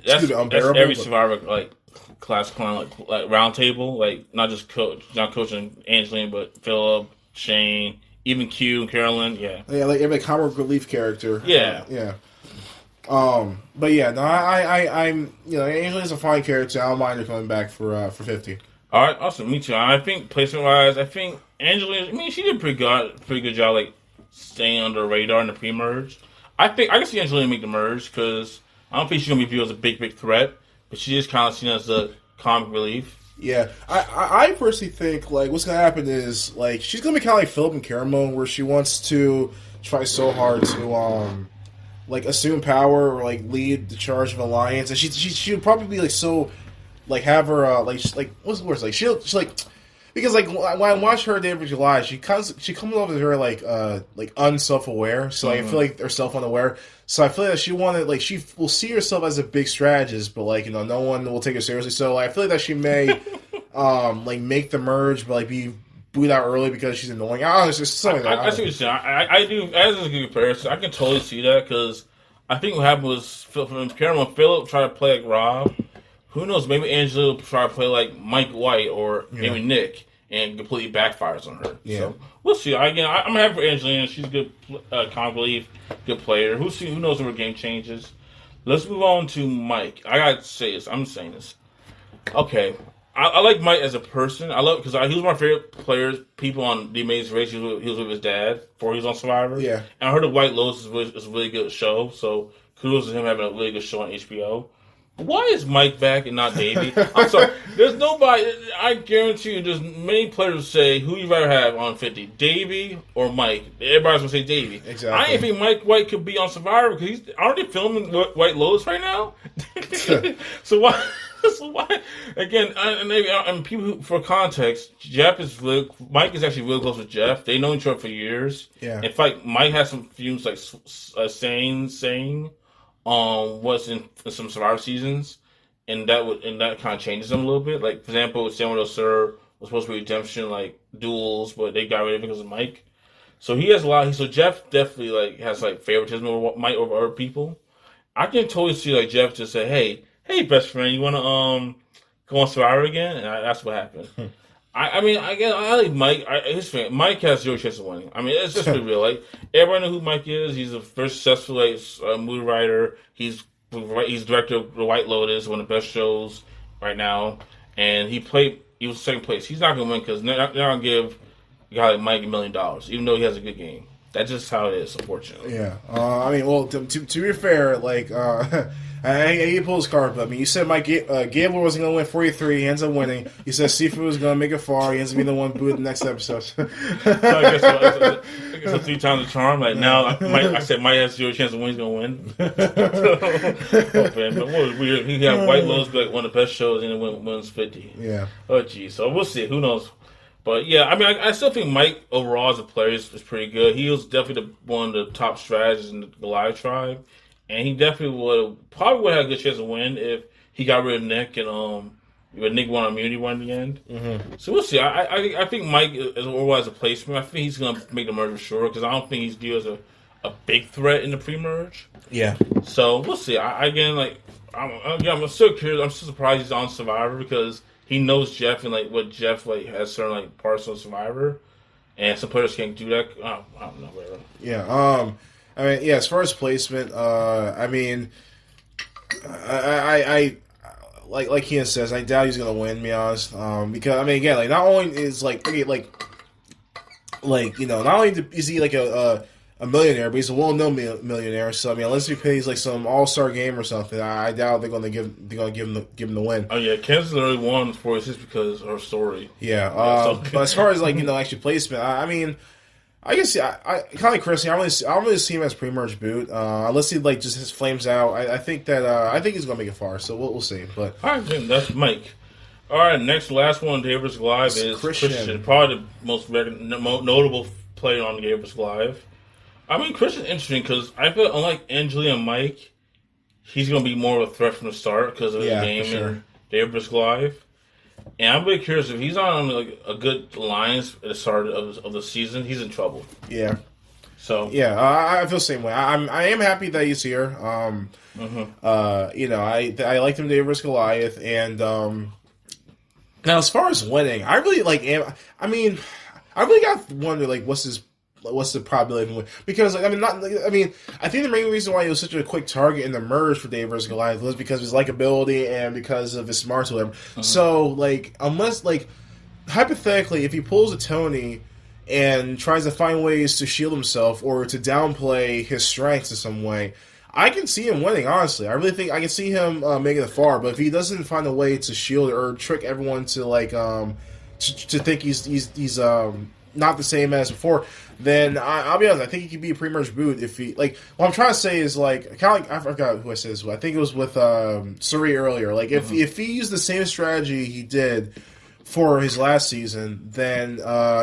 that's every Survivor like class clown like round table, like not coaching Angelina, but Philip, Shane. Even Q and Carolyn, yeah, like every comic relief character, yeah. But yeah, no, I'm Angelina's a fine character. I don't mind her coming back for 50. All right, awesome, me too. I think placement wise, I think Angelina. I mean, she did pretty good job, like staying under the radar in the pre-merge. I can see Angelina make the merge because I don't think she's gonna be viewed as a big threat, but she is kind of seen as a comic relief. Yeah, I personally think like what's gonna happen is like she's gonna be kind of like Philip and Caramel, where she wants to try so hard to like assume power or like lead the charge of alliance, and she'll probably be like so like have her like what's the word, like she's like, because like when I watch her Day of July, she comes off as very like unself-aware, so like, I feel like they're self-unaware. So I feel like she wanted, like, she will see herself as a big strategist, but like no one will take her seriously. So like, I feel like that she may like make the merge, but like be booed out early because she's annoying. I don't know, it's just something. I see what you're saying. I do, as a good comparison, I can totally see that because I think what happened was from Caramel and Philip tried to play like Rob. Who knows? Maybe Angela will try to play like Mike White or maybe Nick, and completely backfires on her. Yeah. So we'll see. I'm happy for Angelina. She's a good comic relief, good player. Who knows when her game changes? Let's move on to Mike. I gotta say this. I'm saying this. Okay, I like Mike as a person. I love because he was one of my favorite people on The Amazing Race. He was with his dad before he was on Survivor. Yeah. And I heard the White Lotus is a really good show. So kudos to him having a really good show on HBO. Why is Mike back and not Davey? I'm sorry. There's nobody. I guarantee you, there's many players who say who you rather have on 50, Davey or Mike. Everybody's gonna say Davey. Exactly. I ain't think Mike White could be on Survivor because aren't they filming White Lotus right now? So why? Again, and people for context, Mike is actually really close with Jeff. They know each other for years. Yeah. In fact, Mike has some fumes like saying. Was in some Survivor seasons, and that kind of changes them a little bit. Like for example, San Sir was supposed to be redemption, like duels, but they got rid of it because of Mike. So he has a lot. So Jeff definitely like has like favoritism over Mike over other people. I can totally see like Jeff just say, "Hey, best friend, you want to go on Survivor again, and that's what happened. I mean, I like Mike. His fan, Mike has zero chance of winning. I mean, it's just be real. Like everyone knows who Mike is. He's a very successful movie writer. He's director of The White Lotus, one of the best shows right now. And he was second place. He's not gonna win because they're not gonna give a guy like Mike $1 million, even though he has a good game. That's just how it is, unfortunately. Yeah. I mean, well, to be fair, like, I pull his card, but I mean, you said Gabler wasn't going to win 43. He ends up winning. You said Seafood was going to make it far. He ends up being the one booed in the next episode. So I guess it's 3 times the charm. Like now, I said Mike has zero chance of winning. He's going to win. Oh, man, but what was weird? He had White Lotus be like one of the best shows, and it wins 50. Yeah. Oh, geez. So we'll see. Who knows? But yeah, I mean, I still think Mike overall as a player is pretty good. He was definitely one of the top strategists in the Goliath tribe, and he definitely would have had a good chance to win if he got rid of Nick and Nick won immunity one in the end. Mm-hmm. So we'll see. I think Mike is overall as a placement. I think he's gonna make the merge for sure because I don't think he's viewed as a big threat in the pre-merge. Yeah. So we'll see. I'm still curious. I'm still surprised he's on Survivor because he knows Jeff and like what Jeff like has certain like parts of Survivor, and some players can't do that. I don't know, whatever. Yeah. I mean, yeah. As far as placement, I mean, I like Ian says, I doubt he's gonna win. To be honest, because I mean, again, like not only is not only is he like a millionaire, but he's a well-known millionaire. So I mean, unless he pays like some all-star game or something, I doubt they're gonna give him the win. Oh yeah, Kansas literally won 46 because of her story. Yeah, but as far as like actually placement, I mean, I guess I kind of like Chris. I don't really see him as pre-merge boot unless he like just his flames out. I think he's gonna make it far. So we'll see. But all right, then, that's Mike. All right, last one, Davis Live is Christian, probably the most notable player on the Davis Live. I mean, Christian's interesting because I feel unlike Angeli and Mike, he's going to be more of a threat from the start because of his game in Davis Live. And I'm really curious if he's on like a good alliance at the start of the season, he's in trouble. Yeah. So yeah, I feel the same way. I am happy that he's here. I liked him Davis Goliath, and now as far as winning, I really like. I mean, I really got to wonder like what's the probability of him? Because I think the main reason why he was such a quick target in the merge for Dave versus Goliath was because of his likability and because of his smarts or whatever. Mm-hmm. So like unless like hypothetically if he pulls a Tony and tries to find ways to shield himself or to downplay his strengths in some way, I can see him winning, honestly. I really think I can see him making it far, but if he doesn't find a way to shield or trick everyone to like to think he's not the same as before, then I'll be honest, I think he could be a pre-merge boot if he, like, what I'm trying to say is, like, kind of like, I forgot who I said this with. I think it was with Suri earlier. Like, if he used the same strategy he did for his last season, then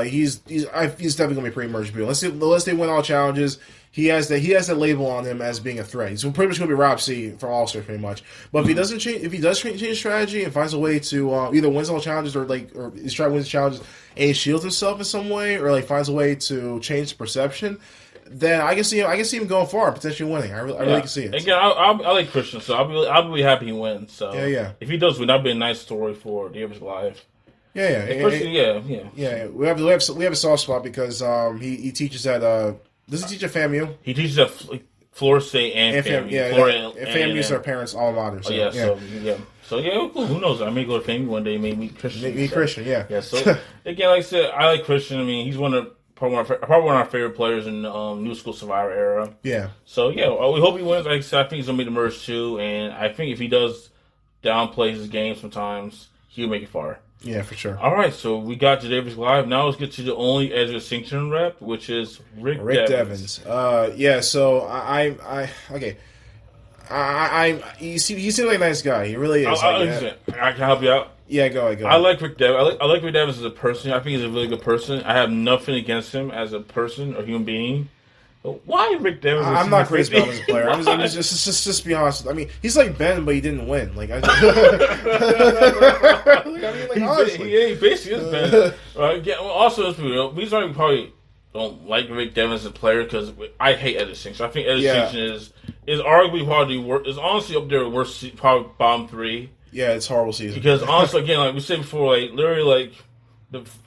he's definitely going to be a pre-merge boot. Unless they win all challenges, he has that label on him as being a threat. He's pretty much going to be Rob C for All-Star, pretty much. But if he doesn't change, if he does change his strategy and finds a way to either wins all challenges or he's trying to win the challenges and he shields himself in some way, or like finds a way to change the perception, then I can see him going far, potentially winning. I really can see it. Again, I like Christian, so I'll be happy he wins. So yeah. If he does win, that'd be a nice story for the Davis Live. Yeah. Christian, yeah. We have a soft spot because he teaches at does he teach at FAMU? He teaches at Florida State and FAMU. FAMU is our parents' alma mater. So who knows? I may go to FAMU one day, maybe meet Christian. Meet Christian, yeah. Yeah, so again, like I said, I like Christian. I mean, he's probably one of our favorite players in the New School Survivor era. Yeah. So we hope he wins. Like I said, I think he's gonna be the merge too, and I think if he does downplay his game sometimes, he'll make it far. Yeah, for sure. All right, so we got to Davis Live. Now let's get to the only Ezra Singleton rep, which is Rick Devens. So he seems like a nice guy. He really is. I can help you out. Yeah, go. I like Rick Devens. I like Rick Devens as a person. I think he's a really good person. I have nothing against him as a person or human being. But why Rick Devens? I'm not crazy about him as a player. I'm just be honest. I mean, he's like Ben, but he didn't win. Like, honestly, he basically is Ben. Also, let's be real. We probably don't like Rick Devens as a player because I hate Edit Singleton. I think Edit Singleton is arguably probably is honestly up there with worst, probably bottom 3. Yeah, it's a horrible season. Because honestly, again, like we said before, like literally, like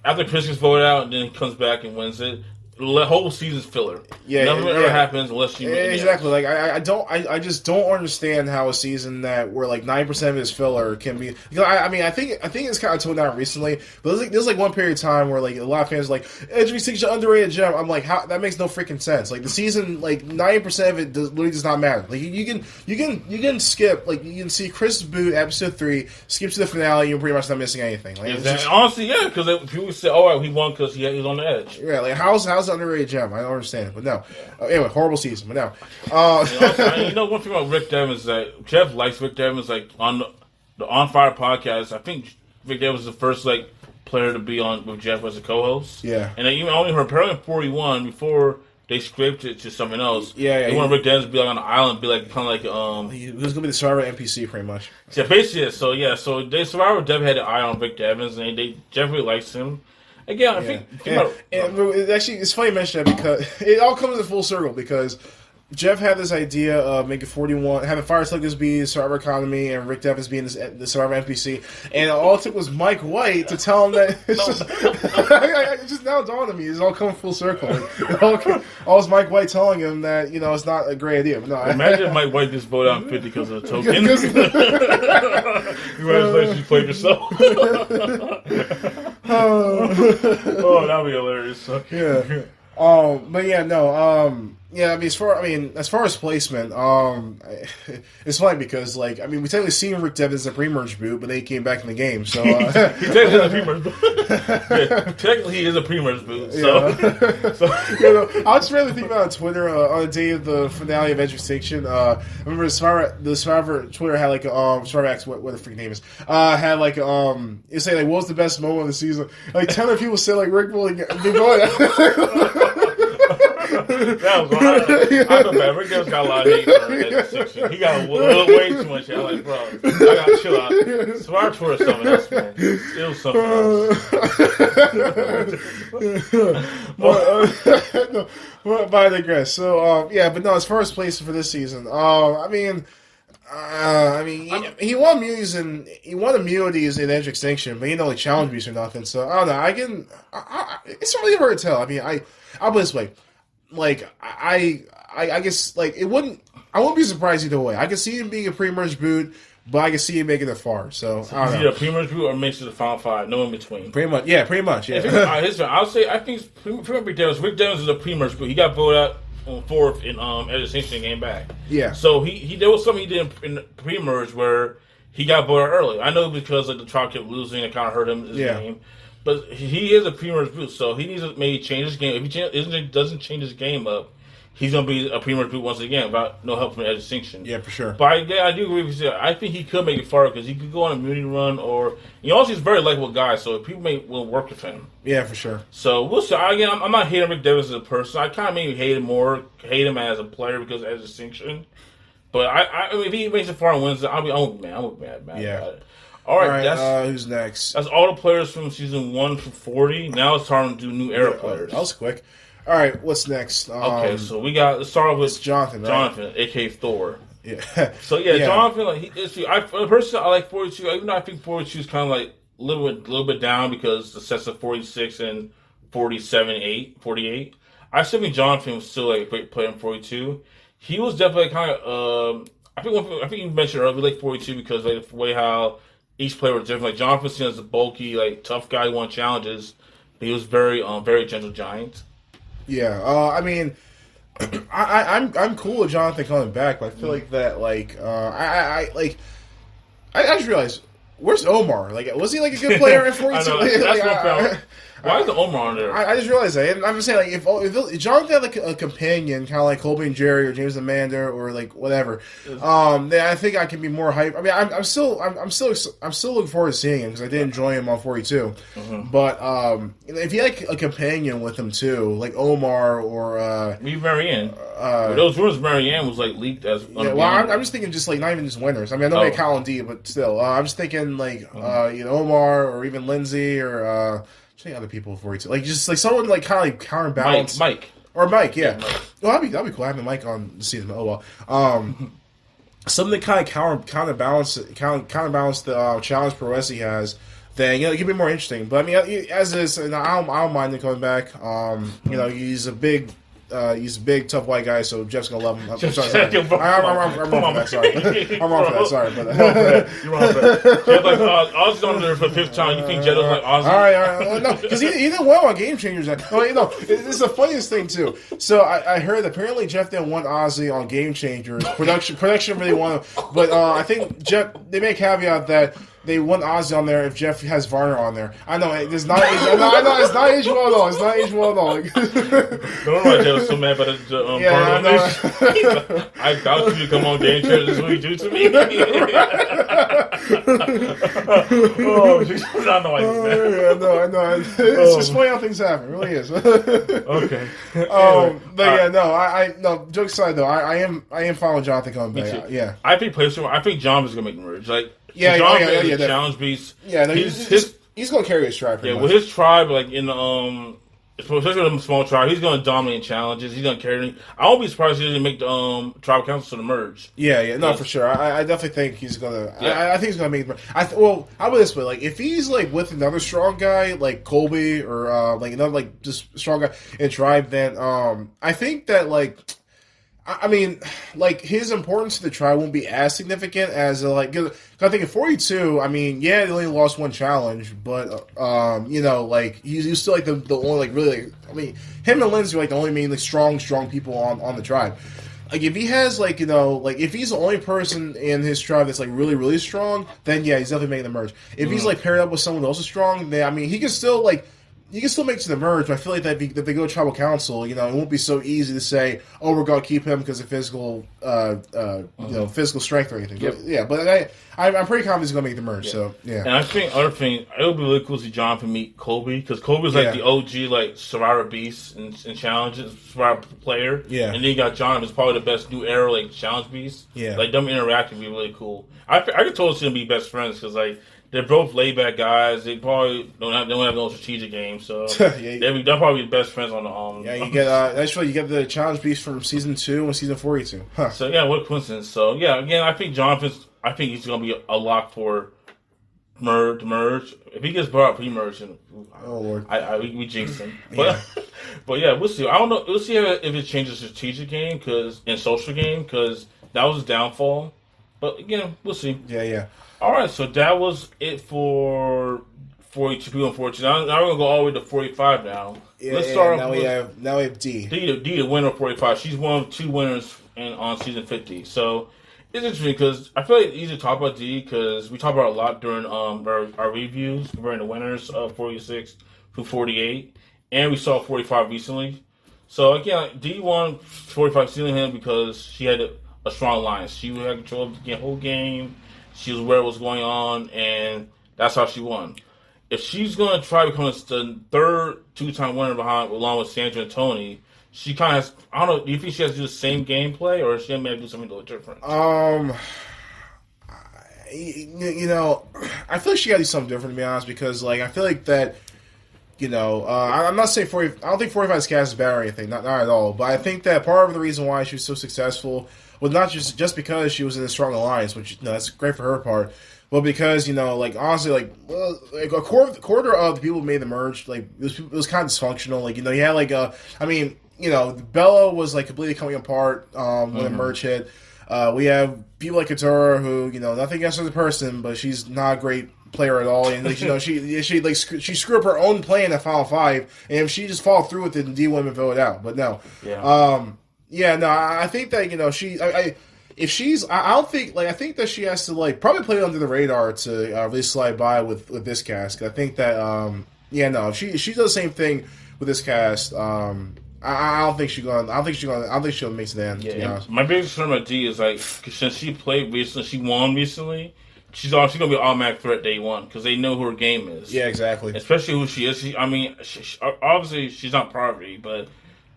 after Chris gets voted out and then he comes back and wins it, the whole season's filler. Yeah, nothing ever happens unless you exactly. Like I just don't understand how a season where like 9% of it is filler can be. Because I think it's kind of toned down recently. But there's like one period of time where like a lot of fans are like Edge is an underrated gem. I'm like, how that makes no freaking sense. Like the season, like 90% of it literally does not matter. Like you can skip, like you can see Chris boot episode 3, skip to the finale, you're pretty much not missing anything. Like exactly. Honestly, yeah, because people say, "Oh, right, he won because he was on the edge." Yeah, like how's an underrated gem? I don't understand it, but no. Anyway, horrible season, but no. One thing about Rick Devens is that Jeff likes Rick Devens. Like on the On Fire podcast, I think Rick Devens was the first like player to be on with Jeff as a co-host. Yeah, and I only heard apparently in 41 before they scraped it to something else. Yeah, they wanted Rick Devens to be like on an island, be like kind of like he was gonna be the Survivor NPC pretty much. Yeah, basically. So they Survivor Dev had an eye on Rick Devens, and Jeff really likes him. Again, I think actually, it's funny you mention that because it all comes in full circle because Jeff had this idea of making 41, having Fire Sluggers be Survivor Economy and Rick Devens being the Survivor NPC, and all it took was Mike White to tell him that. It just now dawned on me. It's all coming full circle. Like, all was Mike White telling him that it's not a great idea. But no, imagine if Mike White just voted on 50 because of the token. Congratulations, you played yourself. Oh, that'd be hilarious. Yeah. But yeah, no. Yeah, I mean, as far as placement, it's funny because, like, we technically seen Rick Devens in a pre-merge boot, but then he came back in the game, so... he technically is a pre-merge boot. Yeah, technically, he is a pre-merge boot, so... I was really thinking about on Twitter, on the day of the finale of Edge Extinction, I remember the Survivor Twitter had, like, Survivor X, what the freaking name is, had, like, it said, like, what was the best moment of the season? Like, 10 of people said, like, Rick will be going... That was I feel bad. Rick Devens got a lot of hate for that section. He got a little way too much. I'm like, bro, I gotta chill out. Survivor Tour is something else, man. It was something else. But I digress. So, but no, as far as placement for this season, he won immunities in Edge Extinction, but he didn't like challenge beats or nothing. So I don't know. It's really hard to tell. I'll put it this way. Like I guess like I wouldn't be surprised either way. I could see him being a pre-merge boot, but I can see him making it far. So I don't know. Either a pre-merge boot or makes it to the Final 5, no in between. Pretty much, yeah. I'll say I think Rick Devens is a pre-merge boot. He got voted out on 4th in Edge Extinction game back. Yeah. So there was something he did in the pre-merge where he got voted early. I know because like the trial kept losing, it kind of hurt him his game. But he is a pre-merge boot, so he needs to maybe change his game. If he doesn't change his game up, he's going to be a pre-merge boot once again without no help from Edge Extinction. Yeah, for sure. But I do agree with you. I think he could make it far because he could go on a immunity run, or he also is a very likable guy, so people will work with him. Yeah, for sure. So we'll see. Again, I'm not hating Rick Devens as a person. I kind of maybe hate him as a player because of Edge Extinction. But I mean, if he makes it far and wins it, I'll be mad about it. All right, who's next? That's all the players from season 1 to 40. Now it's time to do new era players. That was quick. All right, what's next? Okay, so let's start off with Jonathan. Jonathan, aka Thor. Yeah. So Jonathan, like personally, I like 42. Even though I think 42 is kind of like a little bit down because the sets of 46 and 47, 48. I still think Jonathan was still like a great player in 42. He was definitely kind of. I think you mentioned earlier, like 42 because like the way how each player was different. Like Jonathan was seen as a bulky, like tough guy who won challenges. But he was very gentle giant. Yeah, I'm cool with Jonathan coming back, but I feel like that I just realized where's Omar? Like, was he like a good player in 42? I know, why is the Omar on there? I just realized that. And I'm just saying, like, if Jonathan had like a companion, kind of like Colby and Jerry or James Amanda or like whatever, then I think I can be more hyped. I mean, I'm still looking forward to seeing him because I did enjoy him on 42. Mm-hmm. But if he had like a companion with him too, like Omar or Marianne. Those rumors, Marianne was like leaked as. Yeah, well, I'm just thinking just like not even just winners. I mean, I know they Colin D, but still, I'm just thinking like Omar or even Lindsay or. Other people for you too. Like just like someone like kind of like counterbalance Mike or Mike, yeah. Mike. Well, that'd be cool having Mike on the season. Oh well. something to kind of counterbalance the challenge prowess he has, then it can be more interesting. But I mean, as is, and I don't mind him coming back. He's a big tough white guy, so Jeff's gonna love him. I'm sorry. I'm wrong for that. Sorry, I'm wrong for that. Sorry, but you're wrong for that. Jeff like Ozzy's on there for the 5th time. You think Jetto's like Ozzy? All right. No, because he did well on Game Changers. It's the funniest thing too. So I heard apparently Jeff didn't want Ozzy on Game Changers. Production really wanted, but I think Jeff, they made a caveat that they want Ozzy on there if Jeff has Varner on there. I know it's not. I know it's not age well at all. It's not age well at all. Don't know why Jeff was so mad about the Varner. I vouch for you to come on Game Changers. This is what you do to me. Oh, I know why he's mad. I know. It's just funny how things happen. It really is. Okay. No. Jokes aside, though, I am following Jonathan coming back. Yeah. I think Jonathan's gonna make the merge. Like, yeah, challenge beast. Yeah, no, he's gonna carry his tribe. Yeah, with his tribe, like in the especially with a small tribe, he's gonna dominate challenges. He's gonna carry. I won't be surprised if he doesn't make the tribal council to the merge. Yeah, for sure. I definitely think he's gonna. Yeah. I think he's gonna make. How about this way? Like, if he's like with another strong guy, like Colby or like another like just strong guy in tribe, then I think that like. I mean, like, his importance to the tribe won't be as significant as, like, cause I think at 42, I mean, yeah, they only lost one challenge, but, like, he's still, like, the only, like, really, like, I mean, him and Lindsay are, like, the only main, like, strong people on the tribe. Like, if he has, like, if he's the only person in his tribe that's, like, really, really strong, then, yeah, he's definitely making the merge. If he's, like, paired up with someone else who's strong, then, I mean, he can still, like, you can still make it to the merge, but I feel like that if they go to tribal council, it won't be so easy to say, "Oh, we're going to keep him because of physical, physical strength or anything." Yep. But, yeah, but I'm pretty confident he's going to make the merge. Yeah. So yeah. And I think other thing, it would be really cool to see Jonathan meet Colby because Colby's like the OG like Survivor beast and challenges Survivor player. Yeah. And then you got Jonathan, who's probably the best new era like challenge beast. Yeah. Like them interacting would be really cool. I could totally see them be best friends because like. They're both laid back guys. They probably don't have no strategic game, so they're probably the best friends on the Yeah, you get actually you get the challenge beast from season 2 and season 42. Huh. So yeah, what a coincidence. So yeah, again, I think he's gonna be a lock for merge. If he gets brought up pre-merge, oh Lord, we jinx him. But yeah, we'll see. I don't know. We'll see if it changes the strategic game and social game because that was his downfall. But again, we'll see. Yeah. All right, so that was it for 42 people and 42. Now we're gonna go all the way to 45 now. Yeah, let's start off. Now we have D. D, the winner of 45. She's one of 2 winners on season 50. So it's interesting because I feel like it's easy to talk about D because we talk about it a lot during our reviews comparing the winners of 46 through 48, and we saw 45 recently. So again, D won 45 stealing him because she had a strong alliance. She had control of the whole game. She was aware of what's going on, and that's how she won. If she's going to try to become the third 2-time winner along with Sandra and Tony, she kind of has. I don't know. Do you think she has to do the same gameplay, or she may have to do something a little different? I feel like she got to do something different, to be honest, because like I feel like that. I'm not saying 40. I don't think 45's cast is bad or anything, not at all. But I think that part of the reason why she was so successful was not just because she was in a strong alliance, which that's great for her part, but because honestly, a quarter of the people who made the merge, like it was kind of dysfunctional. Like you had Bella was like completely coming apart when the merge hit. We have people like Katura who nothing against her as a person, but she's not a great player at all, and she screwed up her own plan at Final 5, and if she just followed through with it, then D would vote out. But no, I think that I think that she has to probably play under the radar to really slide by with this cast. I think that if she does the same thing with this cast. I don't think she'll make it to the end. To be honest. My biggest concern about D is since she played recently, she won recently. She's gonna be an automatic threat day one because they know who her game is. Yeah, exactly. Especially who she is. Obviously she's not Poverty, but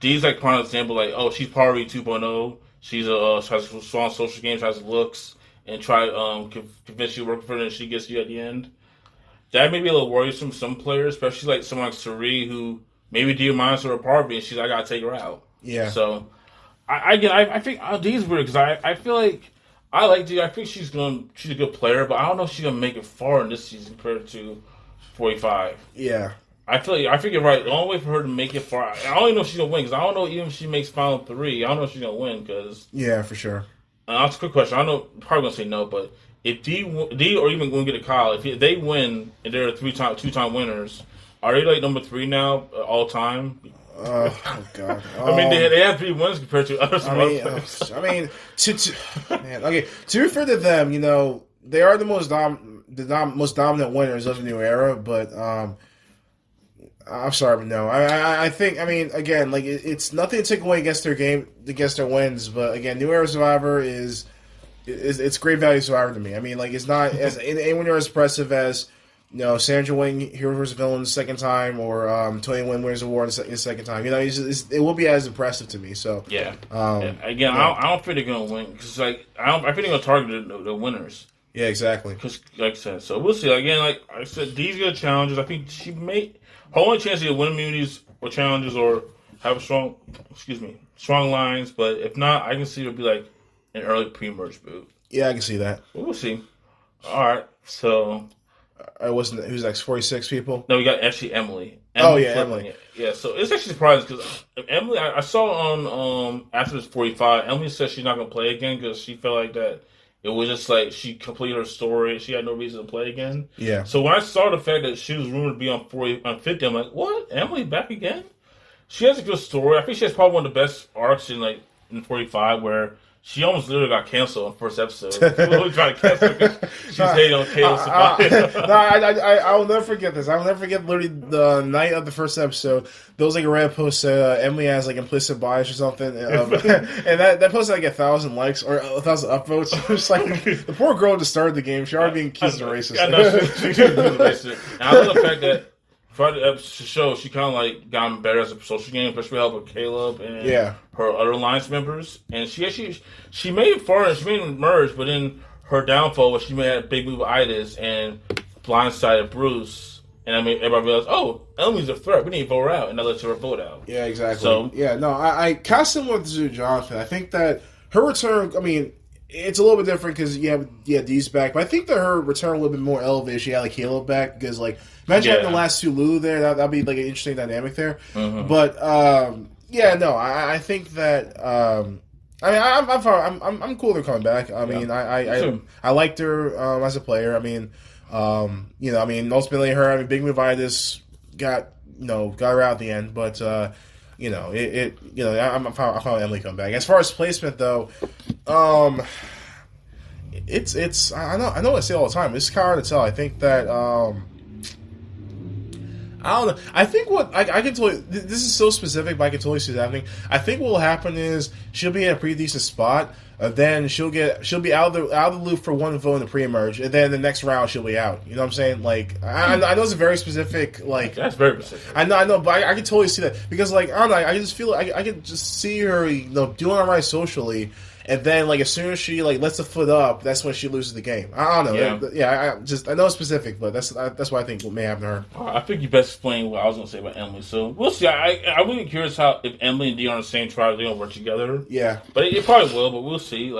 D's like prime example. She's Poverty 2.0. She's has a strong social game, has looks, and try convince you to work for her, and she gets you at the end. That may be a little worrisome for some players, especially someone like Sari, who maybe D minus her Poverty, and she's I gotta take her out. Yeah. So I think D's weird because I feel like. I like Dee. I think she's a good player, but I don't know if she's gonna make it far in this season compared to 45. Yeah. I think you're right. The only way for her to make it far, I don't even know if she's gonna win because I don't know even if she makes final 3. I don't know if she's gonna win because. Yeah, for sure. That's a quick question. I know probably gonna say no, but if D or even going to get a Kyle, if they win and they're two-time winners, are they like number 3 now all time? Oh God! I mean, they have 3 wins compared to other players. To be fair to them, they are the most dominant winners of the new era. But I'm sorry, but no. I think again, like it's nothing to take away against their wins. But again, New Era Survivor is it's great value Survivor to me. I mean, like it's not as anyone as impressive as. Sandra winning Hero vs. Villain the second time, or Tony Wynn wins the award the second time. It will be as impressive to me. So yeah. Again, I don't think they're gonna win because I think they're gonna target the winners. Yeah, exactly. Because like I said, so we'll see. Again, like I said, Dee's got challenges. I think her only chance to win immunities or challenges or have strong lines. But if not, I can see it'll be like an early pre-merge boot. Yeah, I can see that. But we'll see. All right, so. Who's next? 46 people? No, we got actually Emily. Emily. Yeah, so it's actually surprising because Emily, I saw on after this 45, Emily said she's not going to play again because she felt like that it was just like she completed her story. She had no reason to play again. Yeah. So when I saw the fact that she was rumored to be on 50, I'm like, what? Emily back again? She has a good story. I think she has probably one of the best arcs in 45 where she almost literally got canceled on the first episode. People really trying to cancel her because she's hating on Caleb I'll never forget this. I will never forget literally the night of the first episode. There was like a Reddit post said Emily has like implicit bias or something. And that post had like 1,000 likes or 1,000 upvotes. It was like, the poor girl just started the game. She already being accused of racist. Yeah, no, she racist. And I love the fact that throughout the show, she kind of like gotten better as a social game, especially help with Caleb and her other alliance members. And she made it far and she made it merge, but then her downfall was she made a big move with Idas and blindsided Bruce. And everybody realized, oh, Emily's a threat. We need to vote her out, and that lets her vote out. Yeah, exactly. So I constantly want to do Jonathan. I think that her return. I mean, it's a little bit different because Dee's back, but I think that her return a little bit more elevated. She had like Caleb back because like. Imagine having the last 2 Lulu there. That'd be like an interesting dynamic there. Mm-hmm. But I think that. I'm cool with her coming back. I mean, I liked her as a player. I mean, ultimately her big move Idas got her out at the end. But I'm fine Emily coming back. As far as placement though, it's I know I say all the time. It's kind of hard to tell. I think that. I don't know. I think what I can tell you, this is so specific, but I can totally see it happening. I think what will happen is she'll be in a pretty decent spot. Then she'll be out of the loop for one vote in the pre-emerge, and then the next round she'll be out. You know what I'm saying? Like I know it's a very specific. Like that's very specific. I know, but I can totally see that because like I don't know. I just feel like I can just see her doing all right socially. And then, like, as soon as she lets the foot up, that's when she loses the game. I don't know. I know it's specific, but that's what I think may happen to her. I think you best explain what I was going to say about Emily. So we'll see. I'm really curious if Emily and Dee are on the same tribe, they're going to work together. Yeah, but it probably will. But we'll see.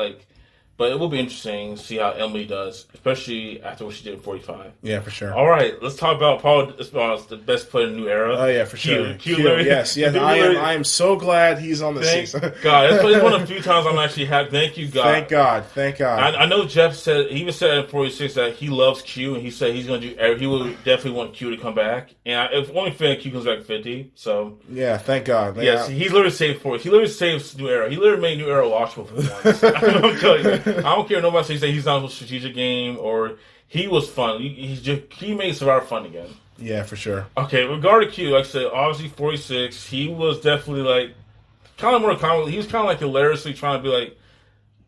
But it will be interesting to see how Emily does, especially after what she did in 45. Yeah, for sure. All right, let's talk about probably the best player in the new era. Oh yeah, for sure. Q, yes. I am so glad he's on the season. God, that's one of the few times I'm actually happy. Thank you, God. Thank God. I know Jeff said he even said in 46 that he loves Q, and he said he's going to do. He will definitely want Q to come back, and if only fan Q comes back 50. So yeah, thank God. Yes, he literally saved 40. He literally saved new era. He literally made new era watchable for once. I'm telling you. I don't care if nobody says he's not a strategic game or he was fun. He made Survivor fun again. Yeah, for sure. Okay, regarding Q, like I said, obviously 46, he was definitely kind of more common. He was kind of hilariously trying to be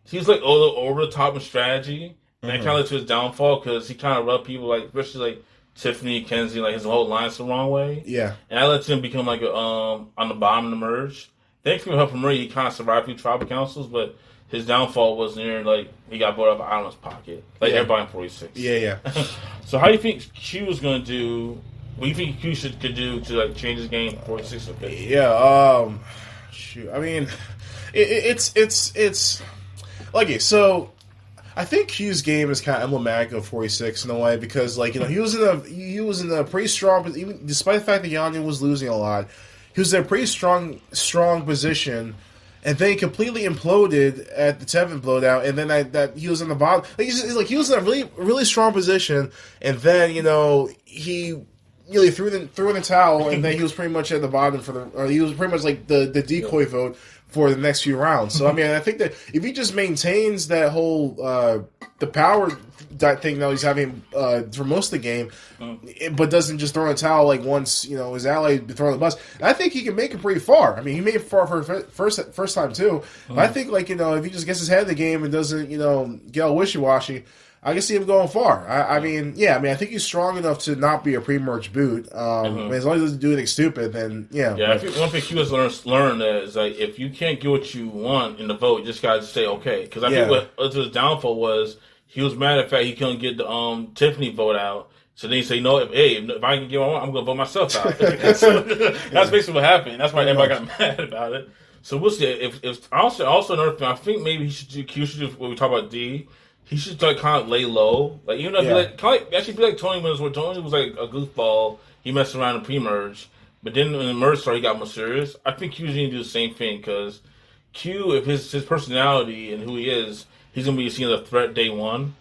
he was over the top in strategy, and that kind of led to his downfall because he kind of rubbed people especially Tiffany, Kenzie, his whole alliance the wrong way. Yeah, and that led to him become on the bottom of the merge. Thanks for help from Marie, he kind of survived through tribal councils, but his downfall was near he got brought up out of his pocket, everybody in 46. Yeah. So how do you think Q is going to do? What do you think Q could do to change his game 46 or 50? Yeah. Shoot. I mean, it's okay. So I think Q's game is kind of emblematic of 46 in a way because, like, he was in a pretty strong, even despite the fact that Yanni was losing a lot, he was in a pretty strong position, and then he completely imploded at the 7th blowdown, and then that he was in the bottom, he was in a really strong position, and then he really threw in the towel, and then he was pretty much at the bottom he was pretty much like the decoy vote for the next few rounds. So, I mean, I think that if he just maintains that whole the power thing that he's having for most of the game, but doesn't just throw in the towel like once his ally throw the bus, I think he can make it pretty far. I mean, he made it far for first time too. But I think if he just gets his head in the game and doesn't get all wishy-washy, I can see him going far. I mean, I think he's strong enough to not be a pre-merge boot. As long as he doesn't do anything stupid, then yeah. Yeah, I think one thing he was learned is like if you can't get what you want in the vote, you just gotta say okay. Because I think what his downfall was he was mad at the fact he couldn't get the Tiffany vote out. So then he said, no, if I can get what I want, I'm gonna vote myself out. So that's basically what happened. That's why everybody got mad about it. So we'll see. If also another thing, I think maybe Q should do what we talk about D. He should kind of lay low, like even though be like Tony was, where Tony was like a goofball. He messed around in pre-merge, but then when the merge started, he got more serious. I think Q's going to do the same thing because Q, if his personality and who he is, he's going to be seen as a threat day one.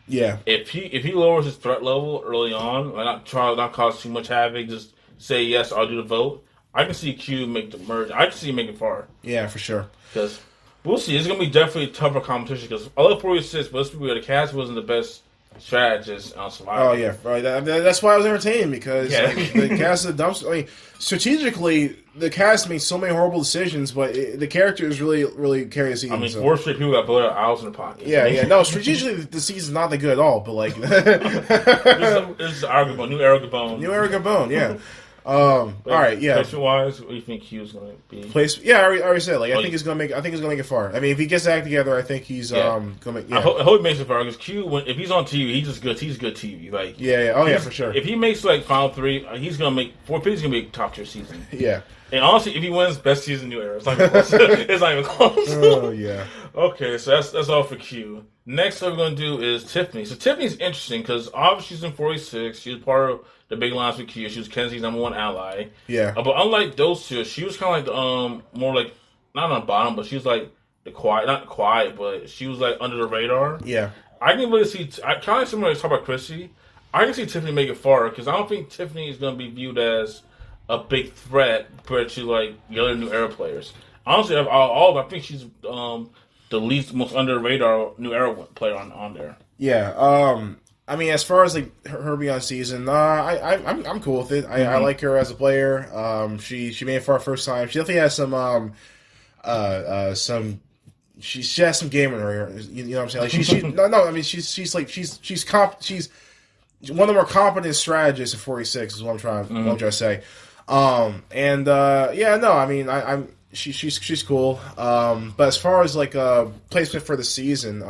Yeah. If he lowers his threat level early on, like not cause too much havoc, just say yes, I'll do the vote. I can see Q make the merge. I can see him make it far. Yeah, for sure. Because we'll see. It's going to be definitely tougher competition because I love 46, but let's be real, the cast wasn't the best strategist on Survivor. Oh, yeah. Right. That's why I was entertaining because the cast of the dumpster. I mean, strategically, the cast made so many horrible decisions, but the characters really carry the season. I mean, 4 straight people got voted out hours in the pocket. Yeah. No, strategically, the season's not that good at all, but like. This is Aragabone, new Aragabone. New Aragabone, yeah. All right, yeah. Placement wise, what do you think Q's going to be? Yeah, I already said. Like, I think he's going to make it far. I mean, if he gets that together, I think he's going to make. Yeah. I hope he makes it far because Q, if he's on TV, he's good TV. Like, yeah, for sure. If he makes like final 3, he's going to make 4. He's going to be a top tier season. Yeah. And honestly, if he wins best season new era, it's not even close. It's not even close. Oh yeah. Okay, so that's all for Q. Next, what we're going to do is Tiffany. So Tiffany's interesting because obviously she's in 46. She was part of the big lines with Q. She was Kenzie's #1 ally. Yeah. But unlike those two, she was kind of like more like not on the bottom, but she was like not quiet, but she was like under the radar. Yeah. I can really see. Kind of similar to talk about Chrissy. I can see Tiffany make it far because I don't think Tiffany is going to be viewed as a big threat compared to like the other new era players. Honestly, I think she's the most under the radar new era player on there. Yeah. I mean, as far as like her being on season, I'm cool with it. I like her as a player. She made it far first time. She definitely has some she has some game in her. You know what I'm saying? Like she no. I mean, she's one of the more competent strategists at 46 is what I'm trying to say. I mean, she's cool. But as far as like placement for the season,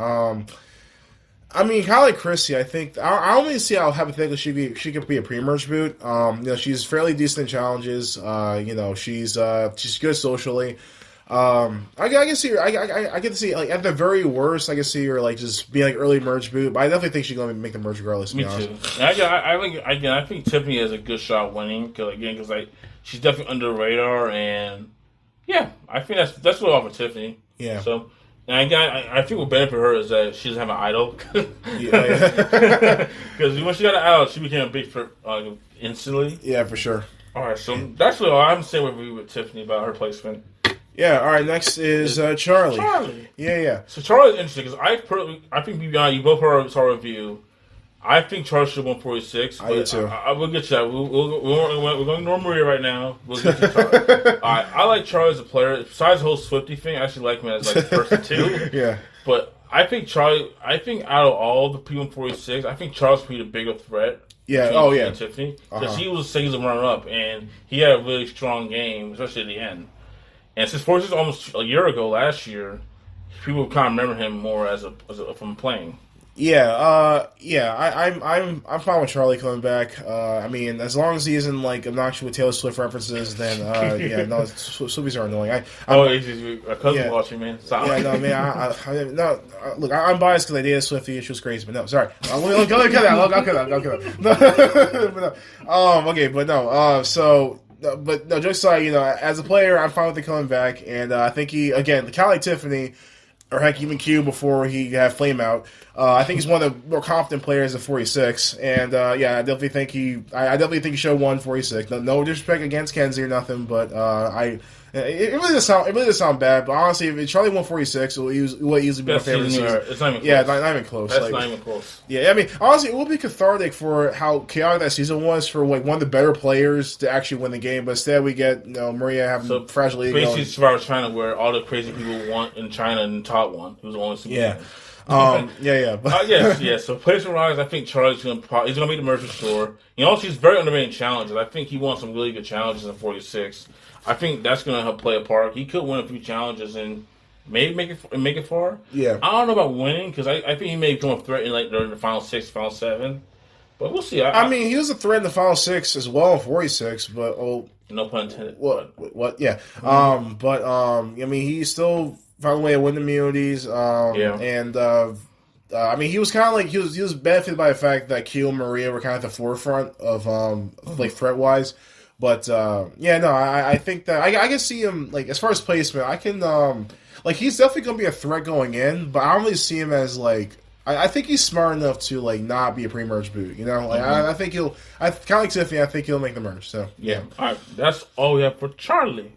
I mean, kind of like Chrissy, I think I only see how hypothetically she could be a pre-merge boot. She's fairly decent in challenges. She's good socially. I can see her. I get to see like at the very worst, I can see her like just being like early merge boot. But I definitely think she's going to make the merge regardless. Me too. I think Tiffany has a good shot winning because like she's definitely under the radar, and yeah, I think that's what offer Tiffany. Yeah. So. And I think what benefit her is that she doesn't have an idol. Because when she got an idol, she became a big instantly. Yeah, for sure. All right, so that's what I'm saying with Tiffany about her placement. Yeah, all right, next is Charlie. Charlie. Yeah. So Charlie's interesting because I think you both heard our review. I think Charlie should have won 46. I do too. I will get to that. We're going to ignore Maria right now. We'll get to Charlie. All right, I like Charlie as a player. Besides the whole Swifty thing, I actually like him as like person too. Yeah. But I think out of all the people in 46, I think Charlie's pretty the bigger threat. Yeah. And Tiffany. Because he was a season runner-up, and he had a really strong game, especially at the end. And since 46 almost a year ago, last year, people kind of remember him more from playing. I'm fine with Charlie coming back. I mean, as long as he isn't like obnoxious with Taylor Swift references, then Swifties are annoying. He's a cousin watching, man. Sorry. Yeah, no, man. Look, I'm biased because I dated Swiftie and she was crazy, but no, sorry. I'll cut that. Okay, but no. But no, jokes aside, as a player, I'm fine with him coming back, and I think he kind of like Tiffany. Or heck, even Q before he had Flame out. I think he's one of the more confident players at 46, and I definitely think he showed 146. No disrespect against Kenzie or nothing, but it really does sound bad. But honestly, if Charlie 146, it will easily be my favorite season. It's not even close. Yeah, not even close. That's not even close. Yeah, I mean, honestly, it will be cathartic for how chaotic that season was for like one of the better players to actually win the game. But instead, we get Maria having fragile ego. Basically, Survivor China, where all the crazy people want in China and top one. It was only Superman. Yeah. So placement-wise, I think Charlie's he's gonna be the merch store. He's very underrated challenges. I think he won some really good challenges in 46. I think that's gonna help play a part. He could win a few challenges and maybe make it far. Yeah. I don't know about winning because I think he may become a threat in like during the final 6, final 7. But we'll see. I mean, he was a threat in the final 6 as well in 46, but no pun intended. What? Yeah. I mean, he still found a way to win immunities. And I mean, he was kind of like he was benefited by the fact that Q and Maria were kind of at the forefront of like threat wise. But I think that I can see him like as far as placement. I can like he's definitely gonna be a threat going in, but I don't really see him as like. I think he's smart enough to like not be a pre-merge boot. I think he'll. Kind of like Tiffany. I think he'll make the merge. So yeah. All right, that's all we have for Charlie.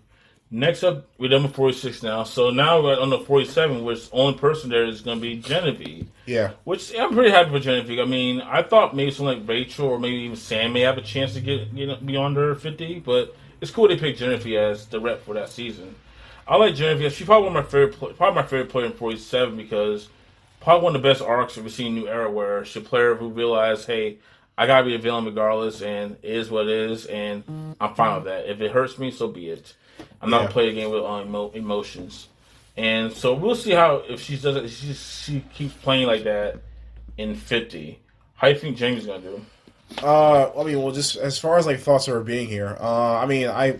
Next up, we're done with 46 now. So now we're on the 47, which the only person there is going to be Genevieve. Yeah. Which I'm pretty happy for Genevieve. I mean, I thought maybe someone like Rachel or maybe even Sam may have a chance to get beyond her 50, but it's cool they picked Genevieve as the rep for that season. I like Genevieve. She's probably my favorite player in 47 because probably one of the best arcs we've seen in New Era where she's a player who realized, hey, I gotta be a villain regardless, and it is what it is, and I'm fine with that. If it hurts me, so be it. I'm not gonna play a game with emotions, and so we'll see how if she does it. She keeps playing like that in 50. How do you think James is gonna do? I mean, well, just as far as like thoughts of her being here, I mean, I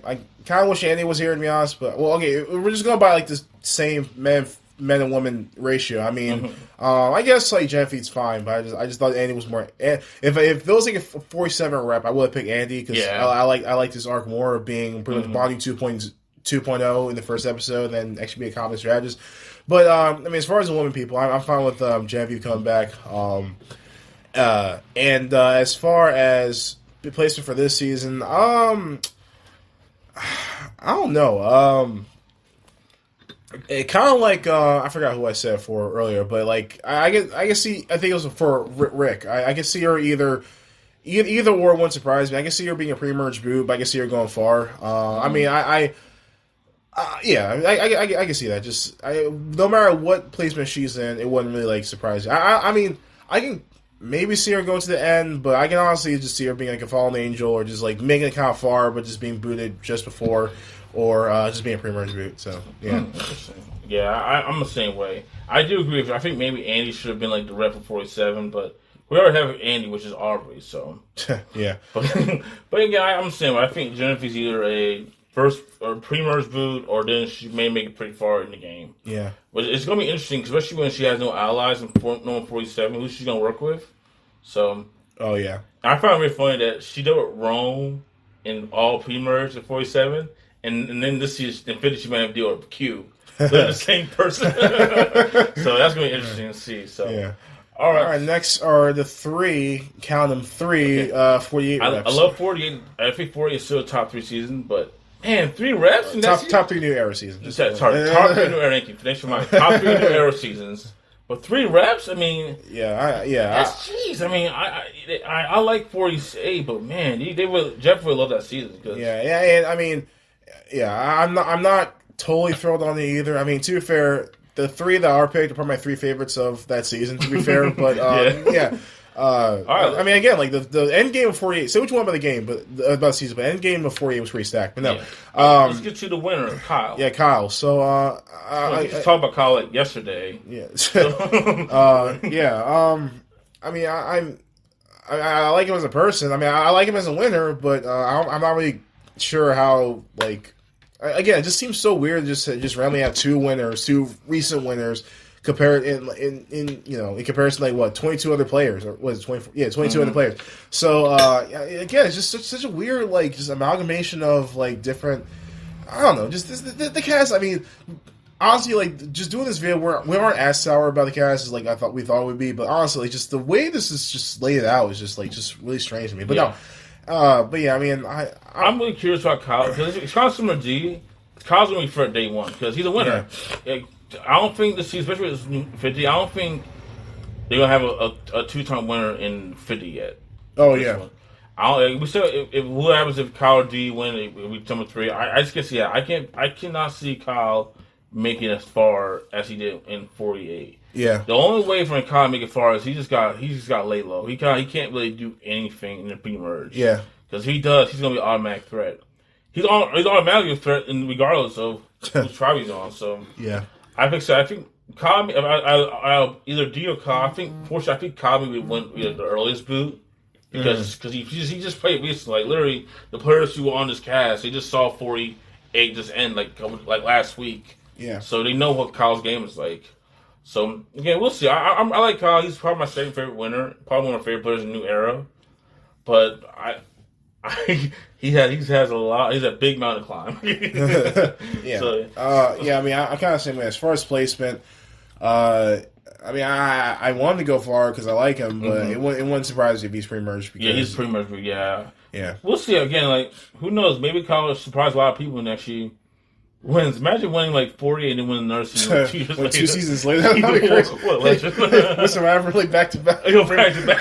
kind of wish Andy was here to be honest, but okay, we're just going by like this same men and women ratio. I mean, I guess like Genevieve's fine, but I just thought Andy was more. If it was like a 47 rep, I would have picked Andy because I like this arc more of being pretty much bonding 2.0 in the first episode, and then actually be a combat strategist. But I mean, as far as the women people, I'm fine with Genevieve coming back. And as far as replacement for this season, I don't know. It kind of like I forgot who I said for earlier, but like I can see. I think it was for Rick. I can see her either or won't surprise me. I can see her being a pre-merge boot, but I can see her going far. I mean, I can see that. Just no matter what placement she's in, it wouldn't really like surprise me. I mean, I can maybe see her going to the end, but I can honestly just see her being like a fallen angel or just like making it kind of far, but just being booted just before, or just being a pre-merge boot. So yeah, yeah, I'm the same way. I do agree with you. I think maybe Andy should have been like the rep for 47, but we already have Andy, which is Aubrey. So yeah, but yeah, I'm the same way. I think Genevieve's either a first or pre-merge boot, or then she may make it pretty far in the game. Yeah, but it's gonna be interesting, especially when she has no allies in 47. Who she's gonna work with? So, oh yeah, I found it really funny that she did with Rome in all pre-merge at 47, and then this season in 50 she might have to deal with Q. They're the same person, so that's gonna be interesting to see. So yeah. All right. Next are the three. Count them three. 48 reps. I love 48. I think 48 is still a top 3 season, but man, 3 reps. Top 3 new era seasons. Sorry, top 3 new era. Thank you. Thanks for my top 3 new era seasons. But 3 reps. I mean, That's jeez. I mean, I like 48, but man, they would Jeff would love that season. And I mean, I'm not totally thrilled on it either. I mean, to be fair, the 3 that are picked are probably my 3 favorites of that season. To be fair, but right. I mean, again, like the end game of 48. Say what you want about the game, but about the season, but end game of 48 was pretty stacked. But no, let's get to the winner, Kyle. Yeah, Kyle. So, we just talked about Kyle like yesterday. Yeah. Yeah. I mean, I like him as a person. I mean, I like him as a winner, but I'm not really sure how. Like, again, it just seems so weird. Just randomly have two recent winners. Compared in comparison to like 22 other players, or was it 24? Yeah, 22 other players. So again, it's just such a weird like just amalgamation of like different. I don't know, just the cast. I mean, honestly, like just doing this video, we aren't as sour about the cast as like we thought it would be. But honestly, just the way this is just laid out is just really strange to me. But no, but yeah, I mean, I'm really curious about Kyle because it's kind of similar to G. Kyle's gonna be for day one because he's a winner. Yeah. I don't think this season, especially with 50, I don't think they're gonna have a two-time winner in 50 yet. Oh yeah. We still if what happens if Kyle or D win week number 3? I just can't see that. I cannot see Kyle making as far as he did in 48. Yeah. The only way for Kyle to make it far is he just got laid low. He can't really do anything in the pre-merge. Yeah. Because he does, he's gonna be an automatic threat. He's automatically a threat regardless of whose tribe he's on. So yeah. I think so. I think Kyle, I'll either D or Kyle. I think Kyle maybe went the earliest boot because he just played recently. Like literally, the players who were on this cast, they just saw 48 just end like last week. Yeah. So they know what Kyle's game is like. So again, we'll see. I like Kyle. He's probably my second favorite winner. Probably one of my favorite players in the new era. But he has a lot. He's a big mountain to climb. Yeah. So, yeah. I mean, I'm kind of the same way as far as placement. I mean, I wanted to go far because I like him, but it wouldn't surprise me if he's pre-merged. Yeah, he's pre-merged. Yeah. Yeah. We'll see. Again, like who knows? Maybe Kyle will surprise a lot of people and actually wins. Imagine winning like 48 and then winning another season like 2 years later. 2 seasons later. That'd be crazy. What legend? With Survivor really back to back. Back to back.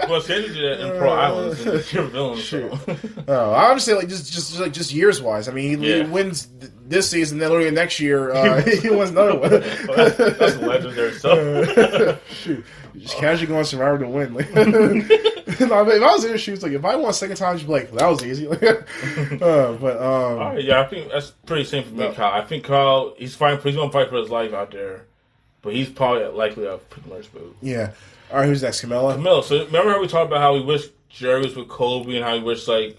Well, Sandy did that in Pro Islands and pure villains. So. I would say like just years wise. I mean, he wins this season, then literally next year he wins another one. That's legendary stuff. Shoot, just casually going Survivor to win. Like, if I was in your shoes, like if I won a second time, I'd be like, that was easy. All right, yeah, I think that's pretty same for me, Kyle. I think Kyle, he's gonna fight for his life out there, but he's probably likely a pretty much boot. Yeah. All right, who's next? Camilla. So remember how we talked about how we wish Jerry was with Kobe and how we wish like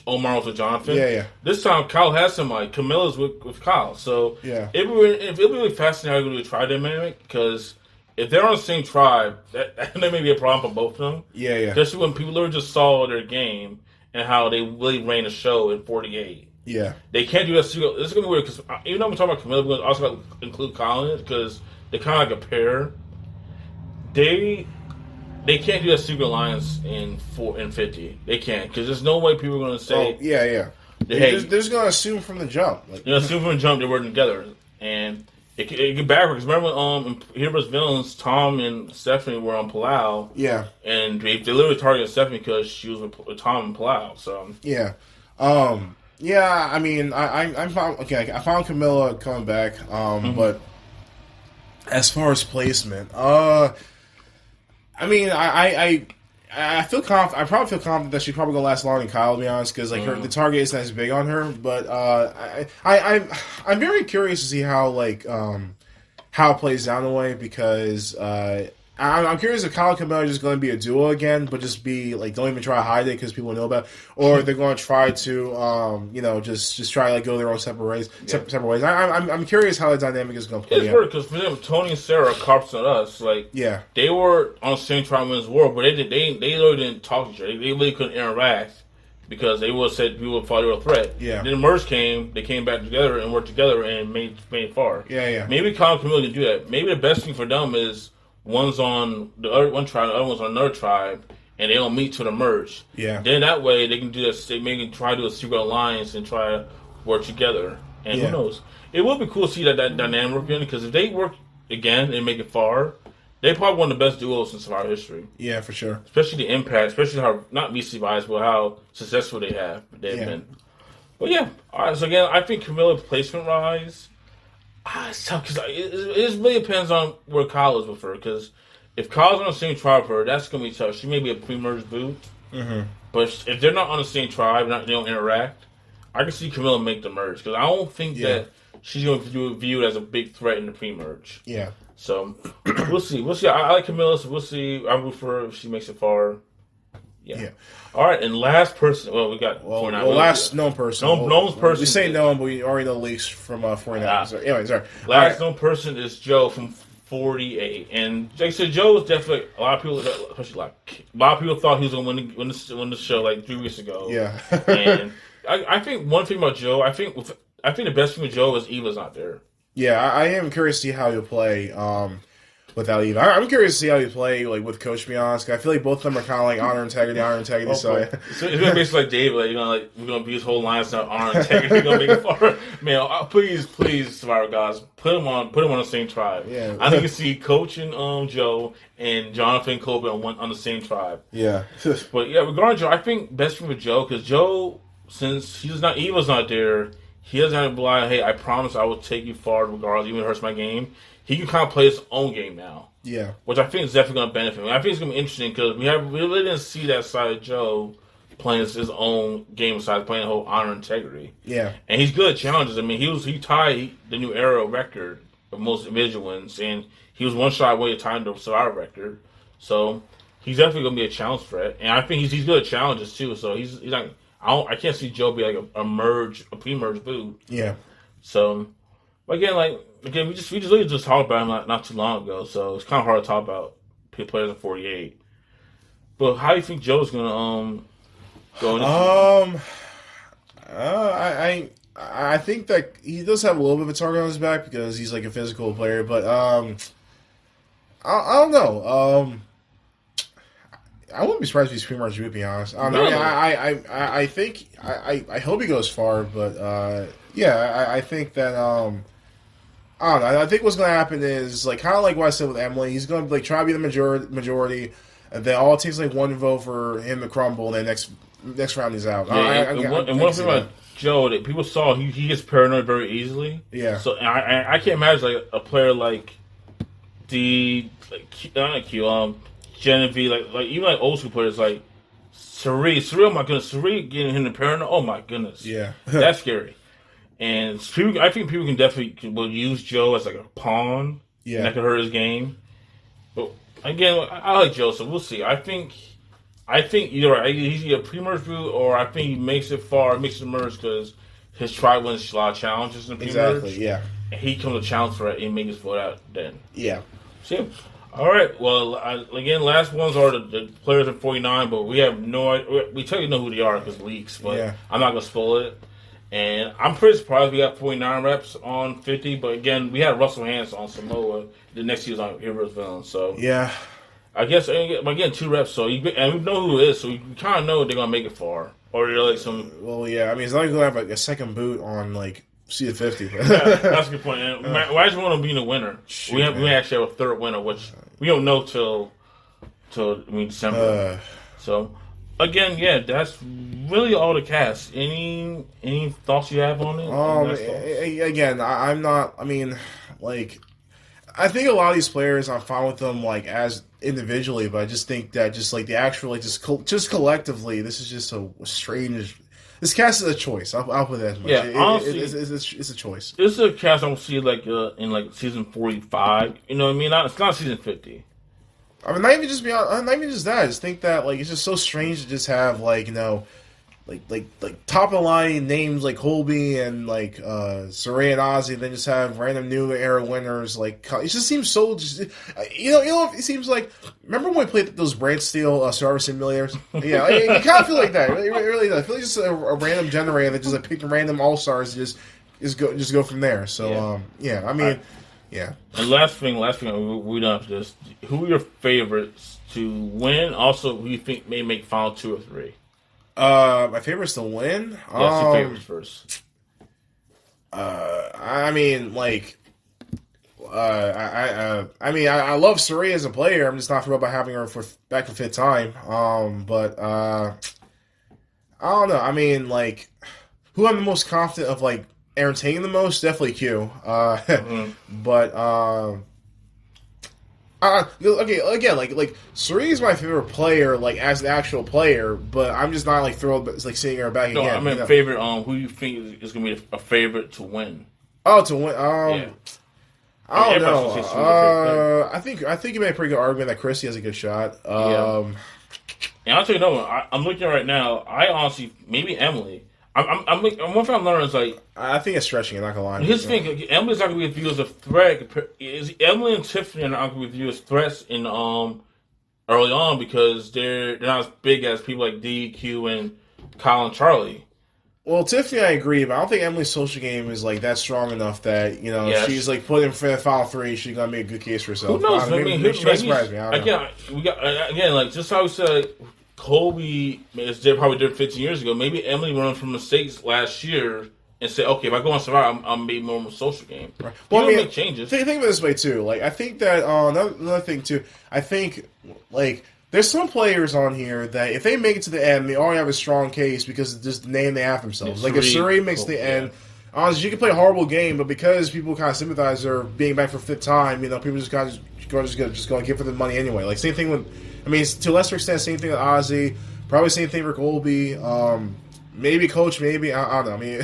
Omar was with Jonathan? Yeah. This time Kyle has somebody. Camilla's with Kyle. So yeah, it'll be really fascinating how we do a tribe dynamic because if they're on the same tribe, that may be a problem for both of them. Yeah. Especially when people literally just saw their game and how they really ran the show in 48. Yeah. They can't do that. This is going to be weird because even though we're talking about Camilla, we're also going to include Kyle in it because they're kind of like a pair. They can't do that secret alliance in 50. They can't because there's no way people are going to say. Oh, yeah. Hey, they're just going to assume from the jump. Like, assume from the jump they're working together, and it get backwards. Remember when in Hero vs. Villains, Tom and Stephanie were on Palau. Yeah, and they literally targeted Stephanie because she was with Tom and Palau. So yeah. Yeah, I mean, I found Camilla coming back, but as far as placement, I mean, I feel confident. I probably feel confident that she's probably gonna last longer than Kyle, to be honest, because like the target isn't as big on her. But I'm very curious to see how it plays down the way because I'm curious if Kyle and Camilla are just going to be a duo again, but just be like don't even try to hide it because people know about it, or they're going to try to just try to like go their own separate ways. Separate ways. I'm curious how the dynamic is going to play. It's weird because for them, Tony and Sarah are cops on us. Like they were on the same tribe in this world, but they literally didn't talk to each other. They really couldn't interact because they would have said people thought they were a threat. Yeah. Then Merge came, they came back together and worked together and made it far. Yeah. Maybe Kyle and Camilla can do that. Maybe the best thing for them is one's on the other one tribe, the other one's on another tribe, and they don't meet to the merge. Yeah. Then that way they can do this. They maybe try to do a secret alliance and try to work together. And who knows? It would be cool to see that dynamic work again because if they work again and make it far, they probably one of the best duos in Survivor history. Yeah, for sure. Especially the impact, especially how not VC wise, but how successful they've been. But yeah, all right. So again, I think Camilla placement wise. It's tough because it really depends on where Kyle is with her. Because if Kyle's on the same tribe with her, that's gonna be tough. She may be a pre-merge boot, but if they're not on the same tribe, they don't interact, I can see Camilla make the merge because I don't think that she's going to be viewed as a big threat in the pre-merge. Yeah. So we'll see. We'll see. I like Camilla, so we'll see. I root for her if she makes it far. Yeah. All right, and last person. Well, we got 49. Last known person. Known person. We say known, but we already know leaks from 49. So anyway, sorry. Last known person is Joe from 48, and like I said, Joe was definitely a lot of people, especially a lot of people thought he was going to win the show like 3 weeks ago. Yeah. And I think one thing about Joe, I think the best thing with Joe is Eva's not there. Yeah, I am curious to see how he'll play without Eva. I'm curious to see how he play like with Coach. To be honest, I feel like both of them are kind of like honor integrity. So it's gonna be like David. Like, we're gonna be his whole line now honor integrity. We're gonna make it far. Man, please, Survivor guys, put him on the same tribe. Yeah, I think you see Coach and Joe and Jonathan Colby on the same tribe. Yeah, but yeah, regarding Joe, I think best friend with Joe because Joe, since Eva's not there, he doesn't have to be like, hey, I promise I will take you far regardless, even if it hurts my game. He can kind of play his own game now. Yeah. Which I think is definitely going to benefit him. I think it's going to be interesting because we really didn't see that side of Joe playing his own game besides playing the whole honor integrity. Yeah. And he's good at challenges. I mean, he tied the new era record of most individual wins, and he was one shot away to tie the Survivor record. So he's definitely going to be a challenge threat. And I think he's good at challenges too. So he's like, I can't see Joe be like a pre-merge boot. Yeah. So, again, we just really just talked about him not too long ago, so it's kind of hard to talk about players in 48. But how do you think Joe's gonna go? I think that he does have a little bit of a target on his back because he's like a physical player, but I don't know. I wouldn't be surprised if he's pre-merge, to be honest. I think I hope he goes far, but I think that I don't know. I think what's going to happen is like kind of like what I said with Emily. He's going to like try to be the majority, and then all it takes like one vote for him to crumble, and then next round he's out. And one thing about Joe that people saw, he gets paranoid very easily. Yeah. So I can't imagine like a player like Genevieve, like even like old school players like Sari, oh my goodness, Sari getting him to paranoid. Oh my goodness. Yeah. That's scary. And I think people can definitely will use Joe as like a pawn. Yeah. And that could hurt his game. But again, I like Joe, so we'll see. I think either he's either pre-merge boot or I think he makes it merge because his tribe wins a lot of challenges in the pre-merge. Exactly, yeah. And he comes to challenge for it and makes his vote out then. Yeah. See? All right. Well, again, last ones are the players in 49, but we have we tell you know who they are because leaks, but I'm not going to spoil it. And I'm pretty surprised we got 49 reps on 50, but again, we had Russell Hans on Samoa. The next year's on Heroes Villain, so yeah. I guess again 2 reps, so and we know who it is, so you kind of know they're gonna make it far, or they're like some. Well, yeah, I mean, as long as we have like a second boot on like Season 50. That's a good point. And imagine one of them being a winner. We actually have a third winner, which we don't know till December. So. Again, yeah, that's really all the cast. Any thoughts you have on it? Again, I'm not. I mean, like, I think a lot of these players, I'm fine with them, like as individually, but I just think that just like the actual, like just collectively, this is just a strange. This cast is a choice. I'll put that as much. Yeah, honestly, it's a choice. This is a cast I don't see like in like season 45. You know what I mean? It's not season 50. I mean, not even just that. I just think that like it's just so strange to just have like like top of the line names like Colby and like Saray and Ozzy, and then just have random new era winners. Like it just seems so. You know, it seems like remember when we played those Brand Steel Survivor Simulators? Yeah, you kind of feel like that. It really does. I feel like just a random generator that just like picked random all stars and just go from there. So I mean. Yeah. And last thing, we done after this. Who are your favorites to win? Also, who you think may make final 2 or 3? My favorites to win? Yes, your favorites first. I mean, like, I love Saray as a player. I'm just not thrilled about having her back for 5th time. But I don't know. I mean, like, who I'm the most confident of, like, entertaining the most, definitely Q. But I Okay, again, like Sari's my favorite player, like as an actual player, but I'm just not like thrilled, like seeing her back again. I mean, favorite. Who you think is going to be a favorite to win? Oh, to win. Yeah. I don't know. I think you made a pretty good argument that Chrissy has a good shot. And I'll tell you another one. I'm looking right now. I honestly maybe Emily. One thing I'm learning is like I think it's stretching it. Not gonna lie. His thing, Emily's not gonna be viewed as a threat. Is Emily and Tiffany are not gonna be viewed as threats in early on because they're not as big as people like DQ and Kyle and Charlie. Well, Tiffany, I agree, but I don't think Emily's social game is like that strong enough that she's like put in for the final three. She's gonna make a good case for herself. Who knows? Maybe she might surprise me. Again, like just how we said, Kobe is probably did 15 years ago. Maybe Emily learned from mistakes last year and said, "Okay, if I go on Survivor, I'm maybe more of a social game." Right. Well, make changes. Think of it this way too. Like I think that another thing too. I think like. There's some players on here that if they make it to the end, they already have a strong case because it's just the name they have themselves. Like if Suri makes the end, honestly, you can play a horrible game, but because people kind of sympathize her being back for fifth time, people just kind of just going to give her the money anyway. Like same thing with, to a lesser extent, same thing with Ozzy. Probably same thing with Colby. Maybe Coach, maybe I don't know. I mean,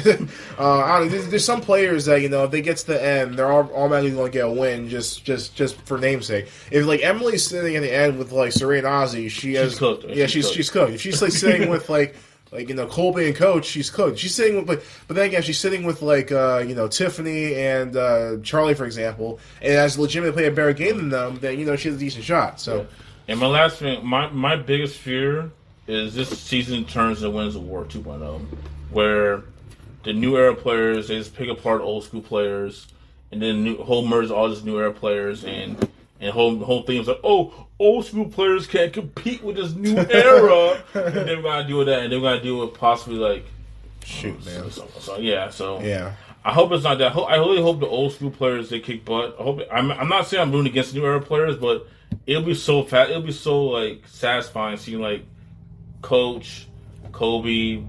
I don't know. There's some players that if they get to the end, they're automatically going to get a win just for namesake. If like Emily's sitting at the end with like Serena and Ozzy, she's cooked. Yeah, she's cooked. If she's like sitting with like Colby and Coach, she's cooked. She's sitting with but then again, she's sitting with like Tiffany and Charlie, for example, and has legitimately played a better game than them. Then she has a decent shot. So, and my last thing, my biggest fear is this season turns into Winners of War 2.0, where the new era players, they just pick apart old school players, and then whole merge all these new era players, and whole thing is like, oh, old school players can't compete with this new era, and they're gonna deal with that, and they're gonna deal with possibly like, man. So I hope it's not that. I really hope the old school players they kick butt. I hope I'm not saying I'm rooting against new era players, but it'll be so fast. It'll be so like satisfying seeing like Coach, Kobe,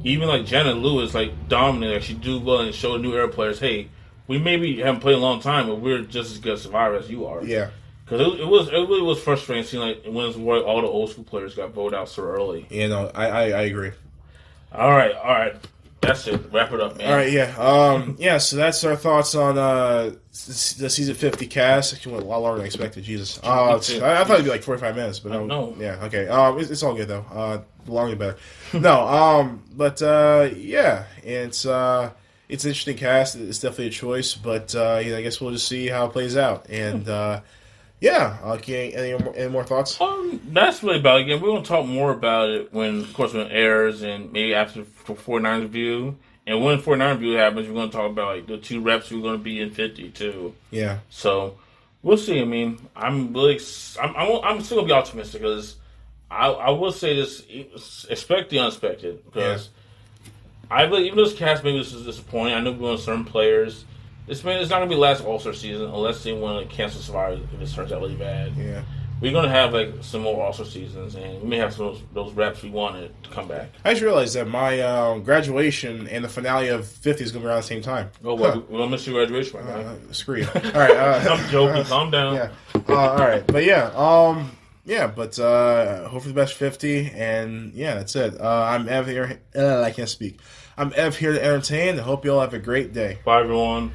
even like Jenna Lewis, like dominant. Like she do well and show the new era players, hey, we maybe haven't played a long time, but we're just as good a survivor as you are. Yeah, because it really was frustrating seeing like when all the old school players got voted out so early. I agree. All right. That's it. Wrap it up, man. All right, yeah. So that's our thoughts on the season 50 cast. Actually went a lot longer than I expected. Jesus. I thought it'd be like 45 minutes, but no. Yeah, okay. It's all good though. The longer the better. No, but yeah, it's an interesting cast. It's definitely a choice, but I guess we'll just see how it plays out. And yeah. Okay. Any more thoughts? That's really about it. Again, we're gonna talk more about it when it airs, and maybe after the 49 review. And when 49 review happens, we're gonna talk about like the two reps we're gonna be in 50 too. Yeah. So we'll see. I mean, I'm still gonna be optimistic because I will say this: expect the unexpected. Because I believe even though this cast maybe this is disappointing. I know we're going to certain players. It's not going to be the last All-Star season unless they want to cancel Survivor if it turns out really bad. Yeah. We're going to have like some more All-Star seasons, and we may have some of those reps we wanted to come back. I just realized that my graduation and the finale of 50 is going to be around the same time. Oh, well, we're going to miss your graduation, screw you. All right. I'm joking. Calm down. Yeah. All right. But yeah. But hope for the best 50, and yeah, that's it. I'm Ev here. I can't speak. I'm Ev here to entertain. I hope you all have a great day. Bye, everyone.